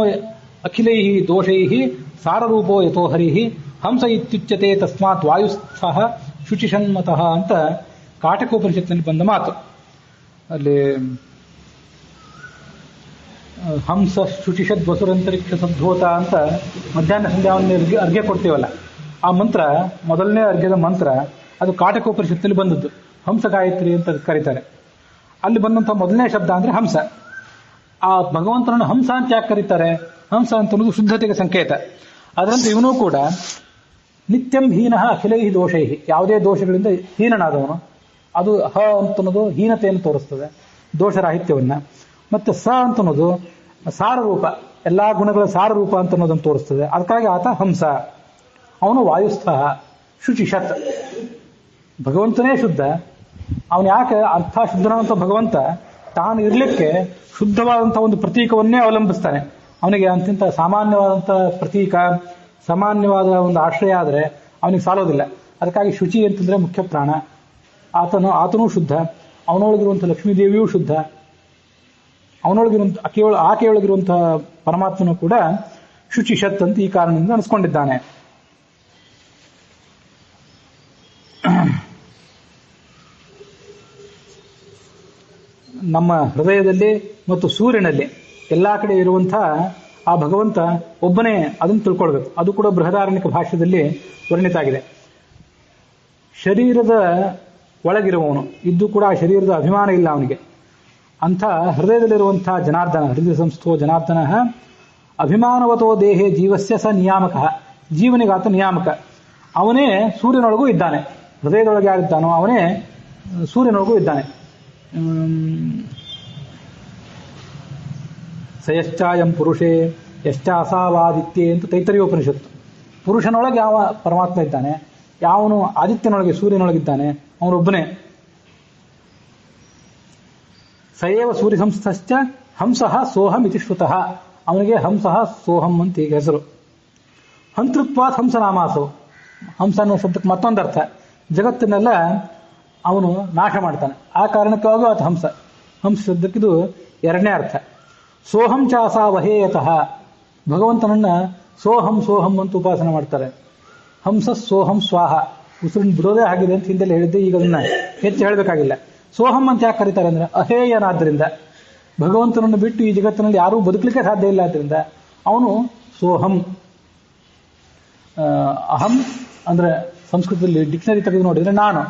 ಅಖಿಲೈ ದೋಷೈ ಸಾರರೂಪೋ ಯಥೋ ಹರಿ ಹಂಸ ಇತ್ಯುಚ್ಯತೆ ತಸ್ಮಾತ್ ವಾಯುಸ್ಥಃ ಶುಚಿಷನ್ಮತಃ ಅಂತ ಕಾಟಕೋಪನಿಷತ್ತಿನಲ್ಲಿ ಬಂದ ಮಾತು. ಅಲ್ಲಿ ಹಂಸ ಶುಚಿಷದ್ ವಸುರಂತರಿಕ್ಷ ಸದ್ಭೂತ ಅಂತ ಮಧ್ಯಾಹ್ನ ಸಂಧ್ಯಾವನ್ನ ಅರ್ಘ್ಯ ಕೊಡ್ತೀವಲ್ಲ, ಆ ಮಂತ್ರ ಮೊದಲನೇ ಅರ್ಘ್ಯದ ಮಂತ್ರ ಅದು ಕಾಟಕೋಪನಿಷತ್ತಿನಲ್ಲಿ ಬಂದದ್ದು. ಹಂಸ ಗಾಯತ್ರಿ ಅಂತ ಕರೀತಾರೆ. ಅಲ್ಲಿ ಬಂದಂಥ ಮೊದಲನೇ ಶಬ್ದ ಅಂದ್ರೆ ಹಂಸ. ಆ ಭಗವಂತನನ್ನು ಹಂಸ ಅಂತ ಯಾಕೆ ಕರೀತಾರೆ? ಹಂಸ ಅಂತ ಅನ್ನೋದು ಶುದ್ಧತೆಗೆ ಸಂಕೇತ. ಅದರಂತೆ ಇವನು ಕೂಡ ನಿತ್ಯಂ ಹೀನಃ ಅಖಿಲೈ ದೋಷೈ, ಯಾವುದೇ ದೋಷಗಳಿಂದ ಹೀನನಾದವನು. ಅದು ಹ ಅಂತನ್ನೋದು ಹೀನತೆಯನ್ನು ತೋರಿಸ್ತದೆ, ದೋಷರಾಹಿತ್ಯವನ್ನ. ಮತ್ತೆ ಸ ಅಂತನ್ನೋದು ಸಾರರೂಪ, ಎಲ್ಲಾ ಗುಣಗಳ ಸಾರರೂಪ ಅಂತ ಅನ್ನೋದನ್ನು ತೋರಿಸ್ತದೆ. ಅದಕ್ಕಾಗಿ ಆತ ಹಂಸ. ಅವನು ವಾಯುಸ್ಥ ಶುಚಿಷತ್, ಭಗವಂತನೇ ಶುದ್ಧ. ಅವನು ಯಾಕೆ ಅಂಥ ಶುದ್ಧನಾದಂಥ ಭಗವಂತ ತಾನು ಇರಲಿಕ್ಕೆ ಶುದ್ಧವಾದಂಥ ಒಂದು ಪ್ರತೀಕವನ್ನೇ ಅವಲಂಬಿಸ್ತಾನೆ. ಅವನಿಗೆ ಅಂತಿಂತ ಸಾಮಾನ್ಯವಾದಂಥ ಪ್ರತೀಕ, ಸಾಮಾನ್ಯವಾದ ಒಂದು ಆಶ್ರಯ ಆದರೆ ಅವನಿಗೆ ಸಾಲೋದಿಲ್ಲ. ಅದಕ್ಕಾಗಿ ಶುಚಿ ಅಂತಂದ್ರೆ ಮುಖ್ಯ ಪ್ರಾಣ. ಆತನೂ ಶುದ್ಧ, ಅವನೊಳಗಿರುವಂಥ ಲಕ್ಷ್ಮೀದೇವಿಯೂ ಶುದ್ಧ, ಅವನೊಳಗಿರುವಂಥ ಆಕೆಯೊಳಗಿರುವಂತಹ ಪರಮಾತ್ಮನು ಕೂಡ ಶುಚಿಷತ್ ಅಂತ ಈ ಕಾರಣದಿಂದ ಅನಿಸ್ಕೊಂಡಿದ್ದಾನೆ. ನಮ್ಮ ಹೃದಯದಲ್ಲಿ ಮತ್ತು ಸೂರ್ಯನಲ್ಲಿ ಎಲ್ಲಾ ಕಡೆ ಇರುವಂತಹ ಆ ಭಗವಂತ ಒಬ್ಬನೇ, ಅದನ್ನು ತಿಳ್ಕೊಳ್ಬೇಕು. ಅದು ಕೂಡ ಬೃಹದಾರಣ್ಯಕ ಭಾಷ್ಯದಲ್ಲಿ ವರ್ಣಿತ ಆಗಿದೆ. ಶರೀರದ ಒಳಗಿರುವವನು ಇದ್ದು ಕೂಡ ಆ ಶರೀರದ ಅಭಿಮಾನ ಇಲ್ಲ ಅವನಿಗೆ. ಅಂಥ ಹೃದಯದಲ್ಲಿರುವಂತಹ ಜನಾರ್ದನ, ಹೃದಯ ಸಂಸ್ಥೋ ಜನಾರ್ದನ ಅಭಿಮಾನವತೋ ದೇಹೇ ಜೀವಸ್ಯ ಸ ನಿಯಾಮಕ, ಜೀವನಿಗಾತ ನಿಯಾಮಕ. ಅವನೇ ಸೂರ್ಯನೊಳಗೂ ಇದ್ದಾನೆ. ಹೃದಯದೊಳಗೆ ಯಾರಿದ್ದಾನೋ ಅವನೇ ಸೂರ್ಯನೊಳಗೂ ಇದ್ದಾನೆ. ಸಯಶ್ಚಾಯಂ ಪುರುಷೇ ಯಶ್ಚಾಸಾವಾದಿತ್ಯೆ ಅಂತ ತೈತರೀಯೋಪನಿಷತ್ತು. ಪುರುಷನೊಳಗೆ ಯಾವ ಪರಮಾತ್ಮ ಇದ್ದಾನೆ, ಯಾವನು ಆದಿತ್ಯನೊಳಗೆ ಸೂರ್ಯನೊಳಗಿದ್ದಾನೆ, ಅವನೊಬ್ಬನೇ. ಸಯೇವ ಸೂರ್ಯ ಸಂಸ್ಥಶ್ಚ ಹಂಸಃ ಸೋಹಂ ಇತಿ ಶ್ರುತಃ, ಅವನಿಗೆ ಹಂಸಃ ಸೋಹಂ ಅಂತ ಈಗ ಹೆಸರು. ಹಂತೃತ್ವಾತ್ ಹಂಸನಾಮಾಸವು, ಹಂಸ ಅನ್ನೋ ಶಬ್ದಕ್ಕೆ ಮತ್ತೊಂದರ್ಥ, ಜಗತ್ತನ್ನೆಲ್ಲ ಅವನು ನಾಶ ಮಾಡ್ತಾನೆ. ಆ ಕಾರಣಕ್ಕಾಗೂ ಆತ ಹಂಸ. ಹಂಸ ಶಬ್ದಕ್ಕಿದು ಎರಡನೇ ಅರ್ಥ. ಸೋಹಂ ಚಾಸ ವಹೇಯತಃ, ಭಗವಂತನನ್ನ ಸೋಹಂ ಸೋಹಂ ಅಂತ ಉಪಾಸನೆ ಮಾಡ್ತಾರೆ. ಹಂಸ ಸೋಹಂ ಸ್ವಾಹ, ಉಸಿರನ್ನು ಬಿಡೋದೇ ಆಗಿದೆ ಅಂತ ಹಿಂದೆಲ್ಲ ಹೇಳಿದ್ದೆ, ಈಗ ಅದನ್ನ ಹೆಚ್ಚು ಹೇಳಬೇಕಾಗಿಲ್ಲ. ಸೋಹಂ ಅಂತ ಯಾಕೆ ಕರೀತಾರೆ ಅಂದ್ರೆ ಅಹೇಯನಾದ್ರಿಂದ, ಭಗವಂತನನ್ನು ಬಿಟ್ಟು ಈ ಜಗತ್ತಿನಲ್ಲಿ ಯಾರೂ ಬದುಕಲಿಕ್ಕೆ ಸಾಧ್ಯ ಇಲ್ಲ. ಆದ್ರಿಂದ ಅವನು ಸೋಹಂ. ಅಹಂ ಅಂದ್ರೆ ಸಂಸ್ಕೃತದಲ್ಲಿ ಡಿಕ್ಷನರಿ ತೆಗೆದು ನೋಡಿದ್ರೆ ನಾನು,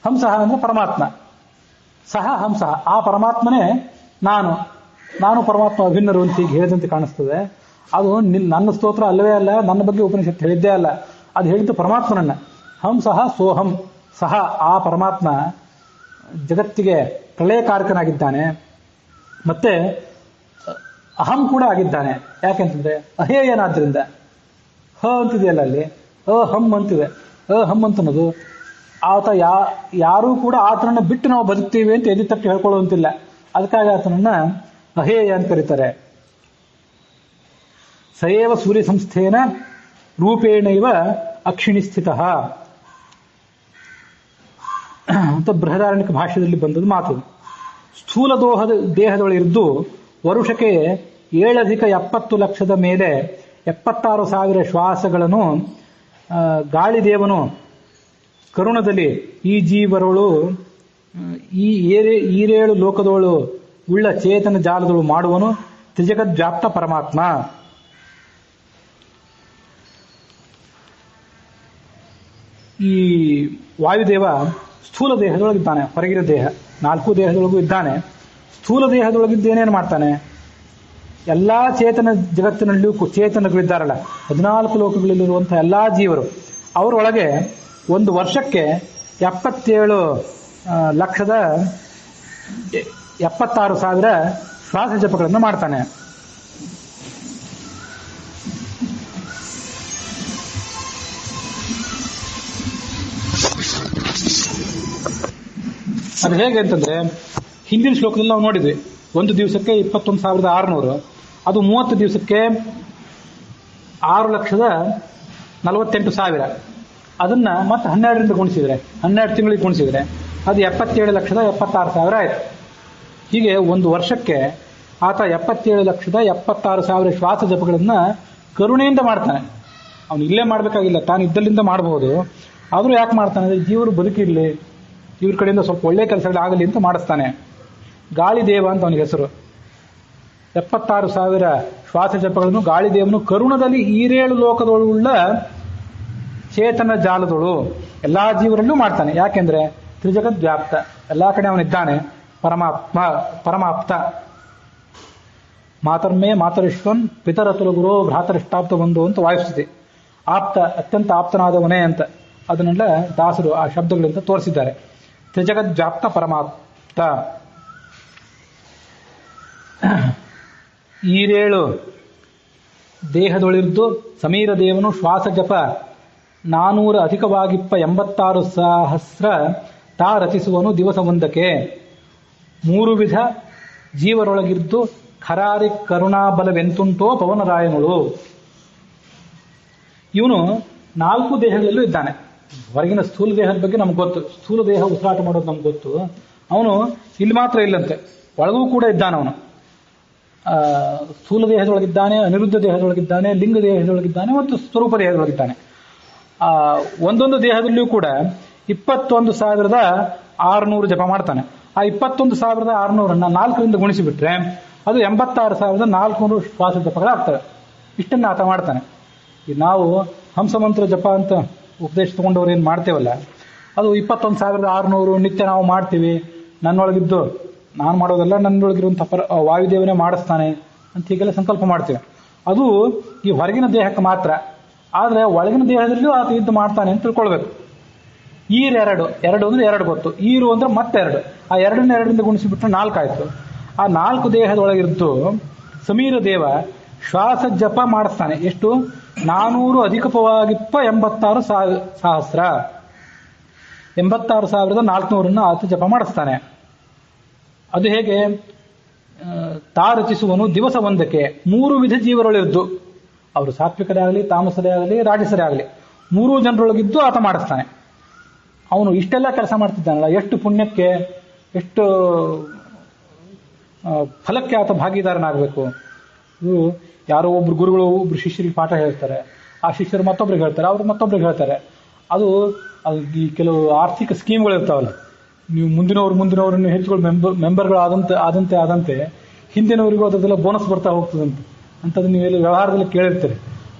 ಹಂಸ ಅಂದ್ರೆ ಪರಮಾತ್ಮ, ಸಹ ಹಂಸ ಆ ಪರಮಾತ್ಮನೇ ನಾನು. ನಾನು ಪರಮಾತ್ಮ ಅಭಿನ್ನರು ಅಂತ ಈಗ ಹೇಳಿದಂತೆ ಕಾಣಿಸ್ತದೆ. ಅದು ನನ್ನ ಸ್ತೋತ್ರ ಅಲ್ಲವೇ ಅಲ್ಲ, ನನ್ನ ಬಗ್ಗೆ ಉಪನಿಷತ್ತು ಹೇಳಿದ್ದೇ ಅಲ್ಲ, ಅದು ಹೇಳಿದ್ದು ಪರಮಾತ್ಮನನ್ನ. ಹಂಸಃ ಸೋಹಂ, ಸಹ ಆ ಪರಮಾತ್ಮ ಜಗತ್ತಿಗೆ ಪ್ರಳಯಕಾರಕನಾಗಿದ್ದಾನೆ. ಮತ್ತೆ ಅಹಂ ಕೂಡ ಆಗಿದ್ದಾನೆ. ಯಾಕೆಂತಂದ್ರೆ ಅಹೇಯನಾದ್ರಿಂದ. ಹ ಅಂತಿದೆಯಲ್ಲ ಅಲ್ಲಿ, ಅಹಂ ಅಂತಿದೆ. ಅಹಂ ಅಂತನ್ನೋದು ಆತ ಯಾರೂ ಕೂಡ ಆತನನ್ನ ಬಿಟ್ಟು ನಾವು ಬದುಕ್ತೀವಿ ಅಂತ ಎದಿ ತಟ್ಟು ಹೇಳ್ಕೊಳ್ಳುವಂತಿಲ್ಲ. ಅದಕ್ಕಾಗಿ ಆತನನ್ನ ಅಹೇಯ ಅಂತ ಕರೀತಾರೆ. ಸಯೇವ ಸೂರ್ಯ ಸಂಸ್ಥೇನ ರೂಪೇಣೈವ ಅಕ್ಷಿಣಿ ಸ್ಥಿತ ಅಂತ ಬೃಹದಾರಣ್ಯಕ ಭಾಷ್ಯದಲ್ಲಿ ಬಂದದ್ದು ಮಾತು. ಸ್ಥೂಲ ದೇಹದೊಳಗಿದ್ದು ವರುಷಕ್ಕೆ 7,70,00,000 ಮೇಲೆ 76,000 ಶ್ವಾಸಗಳನ್ನು ಗಾಳಿದೇವನು ಕರುಣದಲ್ಲಿ ಈ ಜೀವರಳು ಈ ಈರೇಳು ಲೋಕದೋಳು ಉಳ್ಳ ಚೇತನ ಜಾಲದಳು ಮಾಡುವನು ತ್ರಿಜಗದ್ವ್ಯಾಪ್ತ ಪರಮಾತ್ಮ. ಈ ವಾಯುದೇವ ಸ್ಥೂಲ ದೇಹದೊಳಗಿದ್ದಾನೆ, ಹೊರಗಿನ ದೇಹ 4 ದೇಹದೊಳಗೂ ಇದ್ದಾನೆ. ಸ್ಥೂಲ ದೇಹದೊಳಗಿದ್ದೇನೇನು ಮಾಡ್ತಾನೆ? ಎಲ್ಲಾ ಚೇತನ ಜಗತ್ತಿನಲ್ಲಿಯೂ ಚೇತನಗಳಿದ್ದಾರಲ್ಲ, 14 ಲೋಕಗಳಲ್ಲಿರುವಂತಹ ಎಲ್ಲಾ ಜೀವರು, ಅವರೊಳಗೆ ಒಂದು ವರ್ಷಕ್ಕೆ 77,76,000 ಶ್ವಾಸ ಜಪಗಳನ್ನು ಮಾಡ್ತಾನೆ. ಅದು ಹೇಗೆ ಅಂತಂದ್ರೆ, ಹಿಂದಿನ ಶ್ಲೋಕದಲ್ಲಿ ನಾವು ನೋಡಿದ್ವಿ, ಒಂದು ದಿವಸಕ್ಕೆ 21,600, ಅದು 30 ದಿವಸಕ್ಕೆ 6,48,000. ಅದನ್ನ ಮತ್ತೆ 12ರಿಂದ ಗುಣಿಸಿದ್ರೆ, 12 ತಿಂಗಳಿಗೆ ಗುಣಿಸಿದ್ರೆ ಅದು 77,76,000 ಆಯ್ತು. ಹೀಗೆ ಒಂದು ವರ್ಷಕ್ಕೆ ಆತ 77,76,000 ಶ್ವಾಸ ಜಪಗಳನ್ನ ಕರುಣೆಯಿಂದ ಮಾಡ್ತಾನೆ. ಅವನು ಇಲ್ಲೇ ಮಾಡಬೇಕಾಗಿಲ್ಲ, ತಾನು ಇದ್ದಲ್ಲಿಂದ ಮಾಡಬಹುದು. ಆದರೂ ಯಾಕೆ ಮಾಡ್ತಾನೆ ಅಂದ್ರೆ, ಜೀವರು ಬದುಕಿರಲಿ, ಇವ್ರ ಕಡೆಯಿಂದ ಸ್ವಲ್ಪ ಒಳ್ಳೆ ಕೆಲಸಗಳಾಗಲಿ ಅಂತ ಮಾಡಿಸ್ತಾನೆ. ಗಾಳಿದೇವ ಅಂತ ಅವನಿಗೆ ಹೆಸರು. 76,000 ಶ್ವಾಸ ಜಪಗಳನ್ನು ಗಾಳಿದೇವನು ಕರುಣದಲ್ಲಿ ಈರೇಳು ಲೋಕದೊಳುಳ್ಳ ಚೇತನ ಜಾಲದೊಳು ಎಲ್ಲಾ ಜೀವರಲ್ಲೂ ಮಾಡ್ತಾನೆ. ಯಾಕೆಂದ್ರೆ ತ್ರಿಜಗದ್ ವ್ಯಾಪ್ತ, ಎಲ್ಲಾ ಕಡೆ ಅವನಿದ್ದಾನೆ. ಪರಮಾಪ್ತ ಮಾತರ್ಮೇ ಮಾತರಿಶ್ವನ್ ಪಿತರತುಲ ಗುರು ಭ್ರಾತರಿಷ್ಟಾಪ್ತ ಬಂಧು ಅಂತ ವಾಯಿಸ್ತಿದೆ. ಆಪ್ತ, ಅತ್ಯಂತ ಆಪ್ತನಾದವನೇ ಅಂತ ಅದನ್ನೆಲ್ಲ ದಾಸರು ಆ ಶಬ್ದಗಳಿಂದ ತೋರಿಸಿದ್ದಾರೆ. ತ್ರಿಜಗದ್ ವ್ಯಾಪ್ತ ಪರಮಾಪ್ತ. ಈರೇಳು ದೇಹದೊಳಿರ್ದು ಸಮೀರ ದೇವನು ಶ್ವಾಸ ಜಪ 400 ಅಧಿಕವಾಗಿಪ್ಪ 86,000 ತಾ ರಚಿಸುವನು ದಿವಸವೊಂದಕ್ಕೆ. 3 ವಿಧ ಜೀವರೊಳಗಿರ್ದು ಖರಾರಿ ಕರುಣಾಬಲವೆಂತುಂಟೋ ಪವನರಾಯನುಳು. ಇವನು 4 ದೇಹಗಳಲ್ಲೂ ಇದ್ದಾನೆ. ಹೊರಗಿನ ಸ್ಥೂಲ ದೇಹದ ಬಗ್ಗೆ ನಮ್ಗೆ ಗೊತ್ತು, ಸ್ಥೂಲ ದೇಹ ಉಸಿರಾಟ ಮಾಡೋದು ನಮ್ಗೆ ಗೊತ್ತು. ಅವನು ಇಲ್ಲಿ ಮಾತ್ರ ಇಲ್ಲಂತೆ, ಒಳಗೂ ಕೂಡ ಇದ್ದಾನೆ. ಅವನು ಸ್ಥೂಲ ದೇಹದೊಳಗಿದ್ದಾನೆ, ಅನಿರುದ್ಧ ದೇಹದೊಳಗಿದ್ದಾನೆ, ಲಿಂಗ ದೇಹದೊಳಗಿದ್ದಾನೆ ಮತ್ತು ಸ್ವರೂಪ ದೇಹದೊಳಗಿದ್ದಾನೆ. ಒಂದೊಂದು ದೇಹದಲ್ಲಿಯೂ ಕೂಡ 21,600 ಜಪ ಮಾಡ್ತಾನೆ. ಆ 21,600 4ರಿಂದ ಗುಣಿಸಿಬಿಟ್ರೆ ಅದು 86,400 ಶ್ವಾಸ ಜಪಗಳಾಗ್ತವೆ. ಇಷ್ಟನ್ನ ಆತ ಮಾಡ್ತಾನೆ. ನಾವು ಹಂಸಮಂತ್ರ ಜಪ ಅಂತ ಉಪದೇಶ ತಗೊಂಡವ್ರು ಏನು ಮಾಡ್ತೇವಲ್ಲ, ಅದು 21,600 ನಿತ್ಯ ನಾವು ಮಾಡ್ತೀವಿ. ನನ್ನೊಳಗಿದ್ದು ನಾನು ಮಾಡೋದಲ್ಲ, ನನ್ನೊಳಗಿರುವಂಥ ವಾಯುದೇವನೇ ಮಾಡಿಸ್ತಾನೆ ಅಂತ ಹೀಗೆಲ್ಲ ಸಂಕಲ್ಪ ಮಾಡ್ತೇವೆ. ಅದು ಈ ಹೊರಗಿನ ದೇಹಕ್ಕೆ ಮಾತ್ರ. ಆದರೆ ಒಳಗಿನ ದೇಹದಲ್ಲಿಯೂ ಆತ ಇದ್ದು ಮಾಡ್ತಾನೆ ಅಂತ ತಿಳ್ಕೊಳ್ಬೇಕು. ಎರಡು ಅಂದ್ರೆ 2 ಗೊತ್ತು, ಈರು ಅಂದ್ರೆ ಮತ್ತೆ 2. ಆ 2ರಿಂದ ಗುಣಿಸಿಬಿಟ್ರೆ 4 ಆಯ್ತು. ಆ 4 ದೇಹದೊಳಗಿದ್ದು ಸಮೀರ ದೇವ ಶ್ವಾಸ ಜಪ ಮಾಡಿಸ್ತಾನೆ. ಎಷ್ಟು? 400 ಅಧಿಕವಾಗಿಪ್ಪ 86,000 86,400 ಆತ ಜಪ ಮಾಡಿಸ್ತಾನೆ. ಅದು ಹೇಗೆ? ತಾ ರಚಿಸುವನು ದಿವಸ ಒಂದಕ್ಕೆ 3 ವಿಧ ಜೀವರೊಳಿದ್ದು, ಅವರು ಸಾತ್ವಿಕರೇ ಆಗಲಿ, ತಾಮಸರೇ ಆಗಲಿ, ರಾಜಸರೇ ಆಗಲಿ, 3 ಜನರೊಳಗಿದ್ದು ಆತ ಮಾಡಿಸ್ತಾನೆ. ಅವನು ಇಷ್ಟೆಲ್ಲ ಕೆಲಸ ಮಾಡ್ತಿದ್ದಾನಲ್ಲ, ಎಷ್ಟು ಪುಣ್ಯಕ್ಕೆ, ಎಷ್ಟು ಫಲಕ್ಕೆ ಆತ ಭಾಗಿದಾರನಾಗಬೇಕು. ಇದು ಯಾರೋ ಒಬ್ರು ಗುರುಗಳು ಒಬ್ರು ಶಿಷ್ಯರಿಗೆ ಪಾಠ ಹೇಳ್ತಾರೆ, ಆ ಶಿಷ್ಯರು ಮತ್ತೊಬ್ರಿಗೆ ಹೇಳ್ತಾರೆ, ಅವ್ರು ಮತ್ತೊಬ್ರಿಗೆ ಹೇಳ್ತಾರೆ. ಅದು ಈ ಕೆಲವು ಆರ್ಥಿಕ ಸ್ಕೀಮ್ಗಳು ಇರ್ತಾವಲ್ಲ, ನೀವು ಮುಂದಿನವ್ರನ್ನ ಹೆಚ್ಚುಗಳು ಮೆಂಬರ್ಗಳು ಆದಂತೆ ಹಿಂದಿನವರಿಗೂ ಅದರದೆಲ್ಲ ಬೋನಸ್ ಬರ್ತಾ ಹೋಗ್ತದಂತೆ ಅಂತದ್ದು ನೀವೆಲ್ಲ ವ್ಯವಹಾರದಲ್ಲಿ ಕೇಳಿರ್ತೀರಿ.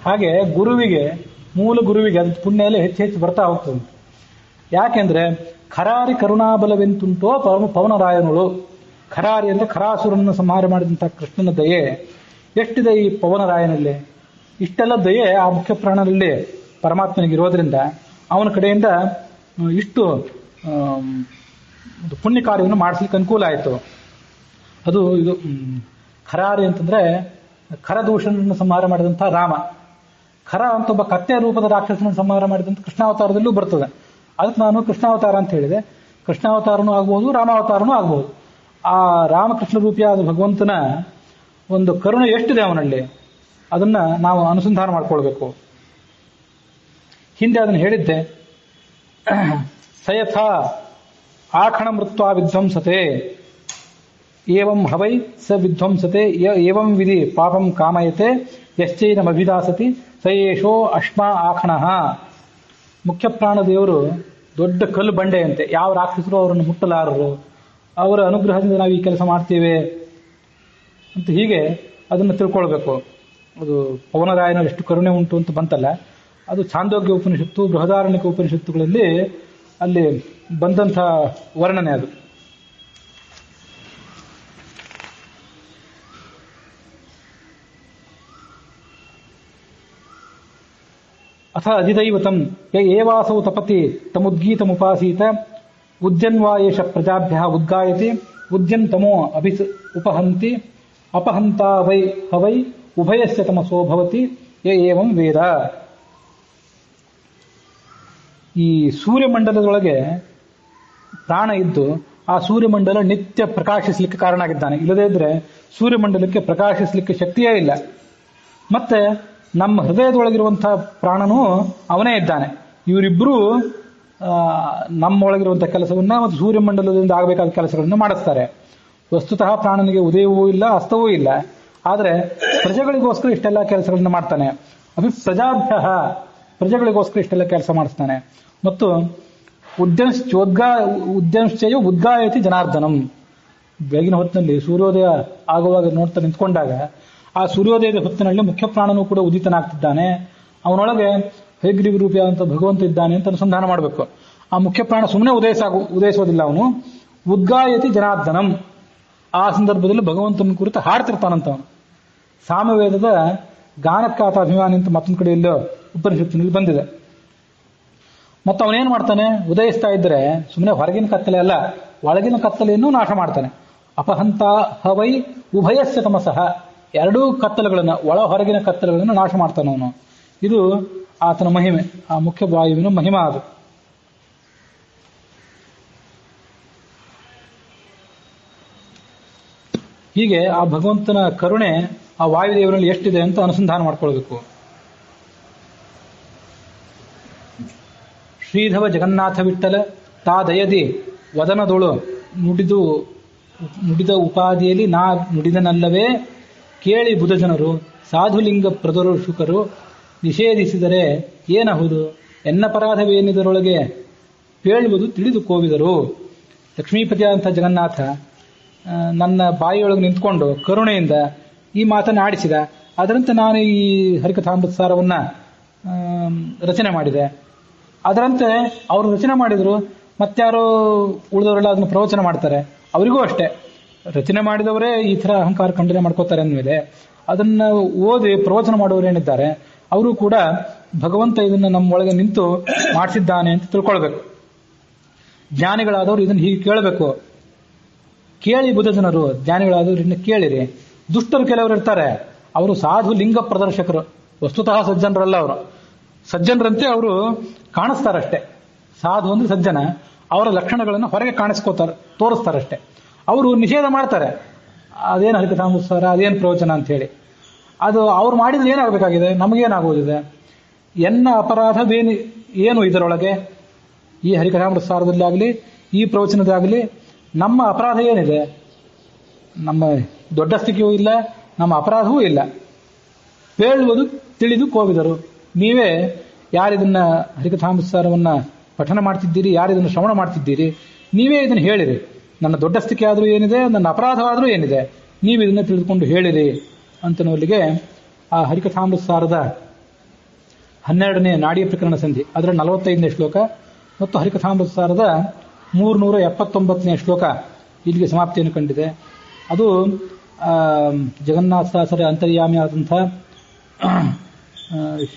ಹಾಗೆ ಗುರುವಿಗೆ, ಮೂಲ ಗುರುವಿಗೆ ಅದ್ರ ಪುಣ್ಯ ಎಲ್ಲ ಹೆಚ್ಚು ಬರ್ತಾ ಹೋಗ್ತದಂತೆ. ಯಾಕೆಂದ್ರೆ ಖರಾರಿ ಕರುಣಾಬಲವೆಂತುಂಟೋ ಪವನರಾಯನುಳು. ಖರಾರಿ ಅಂದ್ರೆ ಖರಾಸುರನ್ನು ಸಂಹಾರ ಮಾಡಿದಂಥ ಕೃಷ್ಣನ ದಯೆ ಎಷ್ಟಿದೆ ಈ ಪವನರಾಯನಲ್ಲಿ. ಇಷ್ಟೆಲ್ಲ ದಯೆ ಆ ಮುಖ್ಯ ಪ್ರಾಣದಲ್ಲಿ ಪರಮಾತ್ಮನಿಗಿರೋದ್ರಿಂದ ಅವನ ಕಡೆಯಿಂದ ಇಷ್ಟು ಪುಣ್ಯ ಕಾರ್ಯವನ್ನು ಮಾಡಿಸ್ಲಿಕ್ಕೆ ಅನುಕೂಲ ಆಯಿತು. ಅದು ಇದು ಖರಾರಿ ಅಂತಂದ್ರೆ ಖರದೂಷಣನ್ನು ಸಂಹಾರ ಮಾಡಿದಂಥ ರಾಮ. ಖರ ಅಂತ ಒಬ್ಬ ಕತ್ತೆಯ ರೂಪದ ರಾಕ್ಷಸನನ್ನು ಸಂಹಾರ ಮಾಡಿದಂಥ ಕೃಷ್ಣಾವತಾರದಲ್ಲೂ ಬರ್ತದೆ. ಅದಕ್ಕೆ ನಾನು ಕೃಷ್ಣಾವತಾರ ಅಂತ ಹೇಳಿದೆ. ಕೃಷ್ಣಾವತಾರನೂ ಆಗ್ಬೋದು, ರಾಮಾವತಾರನೂ ಆಗ್ಬೋದು. ಆ ರಾಮಕೃಷ್ಣ ರೂಪಿಯಾದ ಭಗವಂತನ ಒಂದು ಕರುಣೆ ಎಷ್ಟಿದೆ ಅವನಲ್ಲಿ, ಅದನ್ನ ನಾವು ಅನುಸಂಧಾನ ಮಾಡ್ಕೊಳ್ಬೇಕು. ಹಿಂದೆ ಅದನ್ನು ಹೇಳಿದ್ದೆ. ಸಯಥ ಆಖಣ ಮೃತ್ವಾ ವಿಧ್ವಂಸತೆ ಏವಂ ಹವೈ ಸ ವಿಧ್ವಂಸತೆ ಏವಂ ವಿಧಿ ಪಾಪಂ ಕಾಮಯತೆ ಯಶ್ಚೈನಮಭಿದಾಸತಿ ಸಯೇಷೋ ಅಶ್ಮ ಆಖಣಃ. ಮುಖ್ಯ ಪ್ರಾಣ ದೇವರು ದೊಡ್ಡ ಕಲ್ಲು ಬಂಡೆಯಂತೆ. ಯಾವ ರಾಕ್ಷಸರು ಅವರನ್ನು ಮುಟ್ಟಲಾರರು. ಅವರ ಅನುಗ್ರಹದಿಂದ ನಾವು ಈ ಕೆಲಸ ಮಾಡ್ತೇವೆ ಅಂತ ಹೀಗೆ ಅದನ್ನು ತಿಳ್ಕೊಳ್ಬೇಕು. ಅದು ಪವನರಾಯನ ಎಷ್ಟು ಕರುಣೆ ಉಂಟು ಅಂತ ಬಂತಲ್ಲ, ಅದು ಛಾಂದೋಗ್ಯ ಉಪನಿಷತ್ತು, ಬೃಹದಾರಣ್ಯಕ ಉಪನಿಷತ್ತುಗಳಲ್ಲಿ ಅಲ್ಲಿ ಬಂದಂಥ ವರ್ಣನೆ ಅದು. ಅಥ ಅಧಿದೈವತಂ ಏವಾಸೌ ತಪತಿ ತಮುದ್ಗೀತಮುಪಾಸೀತ ಉದ್ಯನ್ವಾ ಏಷ ಪ್ರಜಾಭ್ಯಃ ಉದ್ಗಾಯತಿ ಉದ್ಯನ್ ತಮೋ ಉಪಹಂತಿ ಅಪಹಂತ ವೈ ಹವೈ ಉಭಯಸ್ಯ ತಮಸೋ ಭವತಿ ಏವಂ ವೇದ. ಈ ಸೂರ್ಯಮಂಡಲದೊಳಗೆ ಪ್ರಾಣ ಇದ್ದು ಆ ಸೂರ್ಯಮಂಡಲ ನಿತ್ಯ ಪ್ರಕಾಶಿಸಲಿಕ್ಕೆ ಕಾರಣ ಆಗಿದ್ದಾನೆ. ಇಲ್ಲದೇ ಇದ್ರೆ ಸೂರ್ಯಮಂಡಲಕ್ಕೆ ಪ್ರಕಾಶಿಸಲಿಕ್ಕೆ ಶಕ್ತಿಯೇ ಇಲ್ಲ. ಮತ್ತೆ ನಮ್ಮ ಹೃದಯದೊಳಗಿರುವಂತಹ ಪ್ರಾಣನೂ ಅವನೇ ಇದ್ದಾನೆ. ಇವರಿಬ್ಬರೂ ನಮ್ಮೊಳಗಿರುವಂತಹ ಕೆಲಸವನ್ನ ಮತ್ತು ಸೂರ್ಯಮಂಡಲದಿಂದ ಆಗಬೇಕಾದ ಕೆಲಸಗಳನ್ನು ಮಾಡಿಸ್ತಾರೆ. ವಸ್ತುತಃ ಪ್ರಾಣನಿಗೆ ಉದಯವೂ ಇಲ್ಲ, ಅಸ್ತವೂ ಇಲ್ಲ. ಆದರೆ ಪ್ರಜೆಗಳಿಗೋಸ್ಕರ ಇಷ್ಟೆಲ್ಲ ಕೆಲಸಗಳನ್ನು ಮಾಡ್ತಾನೆ. ಪ್ರಜಾಭ್ಯ, ಪ್ರಜೆಗಳಿಗೋಸ್ಕರ ಇಷ್ಟೆಲ್ಲ ಕೆಲಸ ಮಾಡಿಸ್ತಾನೆ. ಮತ್ತು ಉದ್ಯಂಶ್ಚಯ ಉದ್ಗಾಯತಿ ಜನಾರ್ದನಂ. ಬೆಳಗಿನ ಹೊತ್ತಿನಲ್ಲಿ ಸೂರ್ಯೋದಯ ಆಗುವಾಗ ನೋಡ್ತಾ ನಿಂತ್ಕೊಂಡಾಗ ಆ ಸೂರ್ಯೋದಯದ ಹೊತ್ತಿನಲ್ಲಿ ಮುಖ್ಯ ಪ್ರಾಣನೂ ಕೂಡ ಉದಿತನಾಗ್ತಿದ್ದಾನೆ. ಅವನೊಳಗೆ ಹಯಗ್ರೀವ ರೂಪಿಯಾದಂಥ ಭಗವಂತ ಇದ್ದಾನೆ ಅಂತ ಅನುಸಂಧಾನ ಮಾಡಬೇಕು. ಆ ಮುಖ್ಯ ಪ್ರಾಣ ಸುಮ್ಮನೆ ಉದಯಿಸೋದಿಲ್ಲ, ಅವನು ಉದ್ಗಾಯತಿ ಜನಾರ್ದನಂ. ಆ ಸಂದರ್ಭದಲ್ಲಿ ಭಗವಂತನ ಕುರಿತು ಹಾಡ್ತಿರ್ತಾನಂತವನು. ಸಾಮವೇದದ ಗಾನಕ್ಕಾತ ಅಭಿಮಾನಿ ಅಂತ ಮತ್ತೊಂದು ಕಡೆಯಲ್ಲೋ ಉಪನಿಷತ್ತಿನಲ್ಲಿ ಬಂದಿದೆ. ಮತ್ತು ಅವನೇನ್ ಮಾಡ್ತಾನೆ, ಉದಯಿಸ್ತಾ ಇದ್ರೆ ಸುಮ್ಮನೆ ಹೊರಗಿನ ಕತ್ತಲೆ ಅಲ್ಲ, ಒಳಗಿನ ಕತ್ತಲೆಯನ್ನು ನಾಶ ಮಾಡ್ತಾನೆ. ಅಪಹಂತ ಹವೈ ಉಭಯಸ್ಯ ತಮಸಃ, ಎರಡೂ ಕತ್ತಲೆಗಳನ್ನು, ಒಳ ಹೊರಗಿನ ಕತ್ತಲೆಗಳನ್ನು ನಾಶ ಮಾಡ್ತಾನೆ ಅವನು. ಇದು ಆತನ ಮಹಿಮೆ, ಆ ಮುಖ್ಯ ವಾಯುವಿನ ಮಹಿಮಾ ಅದು. ಹೀಗೆ ಆ ಭಗವಂತನ ಕರುಣೆ ಆ ವಾಯುದೇವರಲ್ಲಿ ಎಷ್ಟಿದೆ ಅಂತ ಅನುಸಂಧಾನ ಮಾಡ್ಕೊಳ್ಬೇಕು. ಶ್ರೀಧವ ಜಗನ್ನಾಥ ವಿಠಲ ತಾ ದಯದಿ ವದನದೊಳು ನುಡಿದ ಉಪಾಧಿಯಲ್ಲಿ ನಾ ನುಡಿದನಲ್ಲವೇ ಕೇಳಿ ಬುಧಜನರು ಸಾಧುಲಿಂಗ ಪ್ರದರ್ಶಕರು ನಿಷೇಧಿಸಿದರೆ ಏನಹುದು ಎನ್ನಪರಾಧವೇನಿದರೊಳಗೆ ಪೇಳುವುದು ತಿಳಿದು ಕೋವಿದರು. ಲಕ್ಷ್ಮೀಪತಿಯಾದಂಥ ಜಗನ್ನಾಥ ನನ್ನ ಬಾಯಿಯೊಳಗೆ ನಿಂತ್ಕೊಂಡು ಕರುಣೆಯಿಂದ ಈ ಮಾತನ್ನು ಆಡಿಸಿದ. ಅದರಂತೆ ನಾನು ಈ ಹರಿಕಥಾಮೃತ ಸಾರವನ್ನು ರಚನೆ ಮಾಡಿದೆ. ಅದರಂತೆ ಅವರು ರಚನೆ ಮಾಡಿದರು, ಮತ್ತಾರೋ ಉಳಿದವರೆಲ್ಲ ಅದನ್ನು ಪ್ರವಚನ ಮಾಡ್ತಾರೆ. ಅವರಿಗೂ ಅಷ್ಟೇ, ರಚನೆ ಮಾಡಿದವರೇ ಈ ಥರ ಅಹಂಕಾರ ಖಂಡನೆ ಮಾಡ್ಕೋತಾರೆ ಅಂದಮೇಲೆ ಅದನ್ನು ಓದಿ ಪ್ರವಚನ ಮಾಡುವವರು ಏನಿದ್ದಾರೆ ಅವರು ಕೂಡ ಭಗವಂತ ಇದನ್ನು ನಮ್ಮೊಳಗೆ ನಿಂತು ಮಾಡಿಸಿದ್ದಾನೆ ಅಂತ ತಿಳ್ಕೊಳ್ಬೇಕು. ಜ್ಞಾನಿಗಳಾದವರು ಇದನ್ನು ಹೀಗೆ ಕೇಳಬೇಕು. ಕೇಳಿ ಬುಧ ಜನರು, ಜ್ಞಾನಿಗಳಾದವರು ಇದನ್ನು ಕೇಳಿರಿ. ದುಷ್ಟರು ಕೆಲವರು ಇರ್ತಾರೆ, ಅವರು ಸಾಧು ಲಿಂಗ ಪ್ರದರ್ಶಕರು, ವಸ್ತುತಃ ಸಜ್ಜನರಲ್ಲ. ಅವರು ಸಜ್ಜನರಂತೆ ಅವರು ಕಾಣಿಸ್ತಾರಷ್ಟೇ. ಸಾಧು ಅಂದ್ರೆ ಸಜ್ಜನ, ಅವರ ಲಕ್ಷಣಗಳನ್ನು ಹೊರಗೆ ತೋರಿಸ್ತಾರಷ್ಟೇ. ಅವರು ನಿಷೇಧ ಮಾಡ್ತಾರೆ, ಅದೇನು ಹರಿಕಥಾಮೃತ ಸಾರ, ಅದೇನು ಪ್ರವಚನ ಅಂತ ಹೇಳಿ. ಅದು ಅವ್ರು ಮಾಡಿದ್ರೆ ಏನಾಗಬೇಕಾಗಿದೆ, ನಮಗೇನಾಗುವುದಿದೆ? ಎನ್ನ ಅಪರಾಧವೇನು ಏನು ಇದರೊಳಗೆ? ಈ ಹರಿಕಥಾಮೃತ ಸಾರದಲ್ಲಾಗಲಿ ಈ ಪ್ರವಚನದಾಗಲಿ ನಮ್ಮ ಅಪರಾಧ ಏನಿದೆ? ನಮ್ಮ ದೊಡ್ಡ ಸ್ಥಿತಿಯೂ ಇಲ್ಲ, ನಮ್ಮ ಅಪರಾಧವೂ ಇಲ್ಲ. ಹೇಳುವುದು ತಿಳಿದು ಕೋವಿದರು. ನೀವೇ ಯಾರಿದನ್ನ ಹರಿಕಥಾಮೃತ ಸಾರವನ್ನು ಪಠನ ಮಾಡ್ತಿದ್ದೀರಿ, ಯಾರಿದನ್ನು ಶ್ರವಣ ಮಾಡ್ತಿದ್ದೀರಿ, ನೀವೇ ಇದನ್ನು ಹೇಳಿರಿ. ನನ್ನ ದೊಡ್ಡ ಸ್ಥಿತಿ ಆದರೂ ಏನಿದೆ, ನನ್ನ ಅಪರಾಧವಾದರೂ ಏನಿದೆ, ನೀವು ಇದನ್ನು ತಿಳಿದುಕೊಂಡು ಹೇಳಿರಿ ಅಂತನೋಲ್ಲಿಗೆ ಆ ಹರಿಕಥಾಮೃತ ಸಾರದ 12ನೇ ನಾಡಿಯ ಪ್ರಕರಣ ಸಂಧಿ ಅದರ 45ನೇ ಶ್ಲೋಕ ಮತ್ತು ಹರಿಕಥಾಮೃತ ಸಾರದ 379ನೇ ಶ್ಲೋಕ ಇಲ್ಲಿಗೆ ಸಮಾಪ್ತಿಯನ್ನು ಕಂಡಿದೆ. ಅದು ಜಗನ್ನಾಥದಾಸರ ಅಂತರ್ಯಾಮಿ ಆದಂಥ,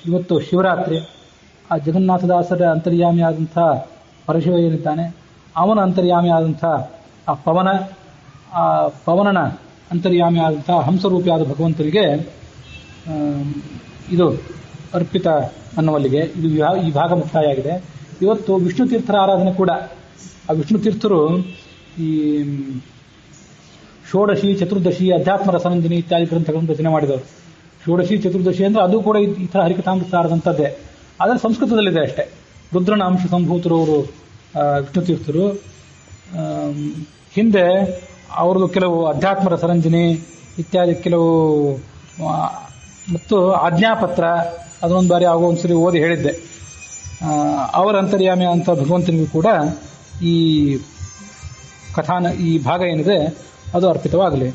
ಇವತ್ತು ಶಿವರಾತ್ರಿ, ಆ ಜಗನ್ನಾಥದಾಸರ ಅಂತರ್ಯಾಮಿ ಆದಂಥ ಪರಶಿವ ಏನಿದ್ದಾನೆ ಅವನ ಅಂತರ್ಯಾಮಿ ಆದಂಥ ಆ ಪವನನ ಅಂತರ್ಯಾಮಿ ಆದಂಥ ಹಂಸರೂಪಿಯಾದ ಭಗವಂತನಿಗೆ ಇದು ಅರ್ಪಿತ ಅನ್ನುವಲ್ಲಿಗೆ ಇದು ಈ ಭಾಗ ಮುಕ್ತಾಯ ಆಗಿದೆ. ಇವತ್ತು ವಿಷ್ಣು ತೀರ್ಥರ ಆರಾಧನೆ ಕೂಡ. ಆ ವಿಷ್ಣು ತೀರ್ಥರು ಈ ಷೋಡಶಿ, ಚತುರ್ದಶಿ, ಅಧ್ಯಾತ್ಮ ರಸರಂಜನಿ ಇತ್ಯಾದಿ ಗ್ರಂಥಗಳನ್ನು ರಚನೆ ಮಾಡಿದವರು. ಷೋಡಶಿ, ಚತುರ್ದಶಿ ಅಂದ್ರೆ ಅದು ಕೂಡ ಈ ಥರ ಹರಿಕಥಾಮೃತ ಸಾರದಂಥದ್ದೇ, ಆದರೆ ಸಂಸ್ಕೃತದಲ್ಲಿದೆ ಅಷ್ಟೇ. ರುದ್ರನ ಅಂಶ ಸಂಭೂತರು ಅವರು ವಿಷ್ಣು ತೀರ್ಥರು. ಹಿಂದೆ ಅವ್ರದ್ದು ಕೆಲವು ಅಧ್ಯಾತ್ಮ ರಸರಂಜನಿ ಇತ್ಯಾದಿ ಕೆಲವು ಮತ್ತು ಆಜ್ಞಾಪತ್ರ ಅದೊಂದು ಬಾರಿ ಆಗೋ ಒಂದ್ಸರಿ ಓದಿ ಹೇಳಿದ್ದೆ. ಅವರ ಅಂತರ್ಯಾಮಿ ಅಂತ ಭಗವಂತನಿಗೂ ಕೂಡ ಈ ಭಾಗ ಏನಿದೆ ಅದು ಅರ್ಪಿತವಾಗಲಿ.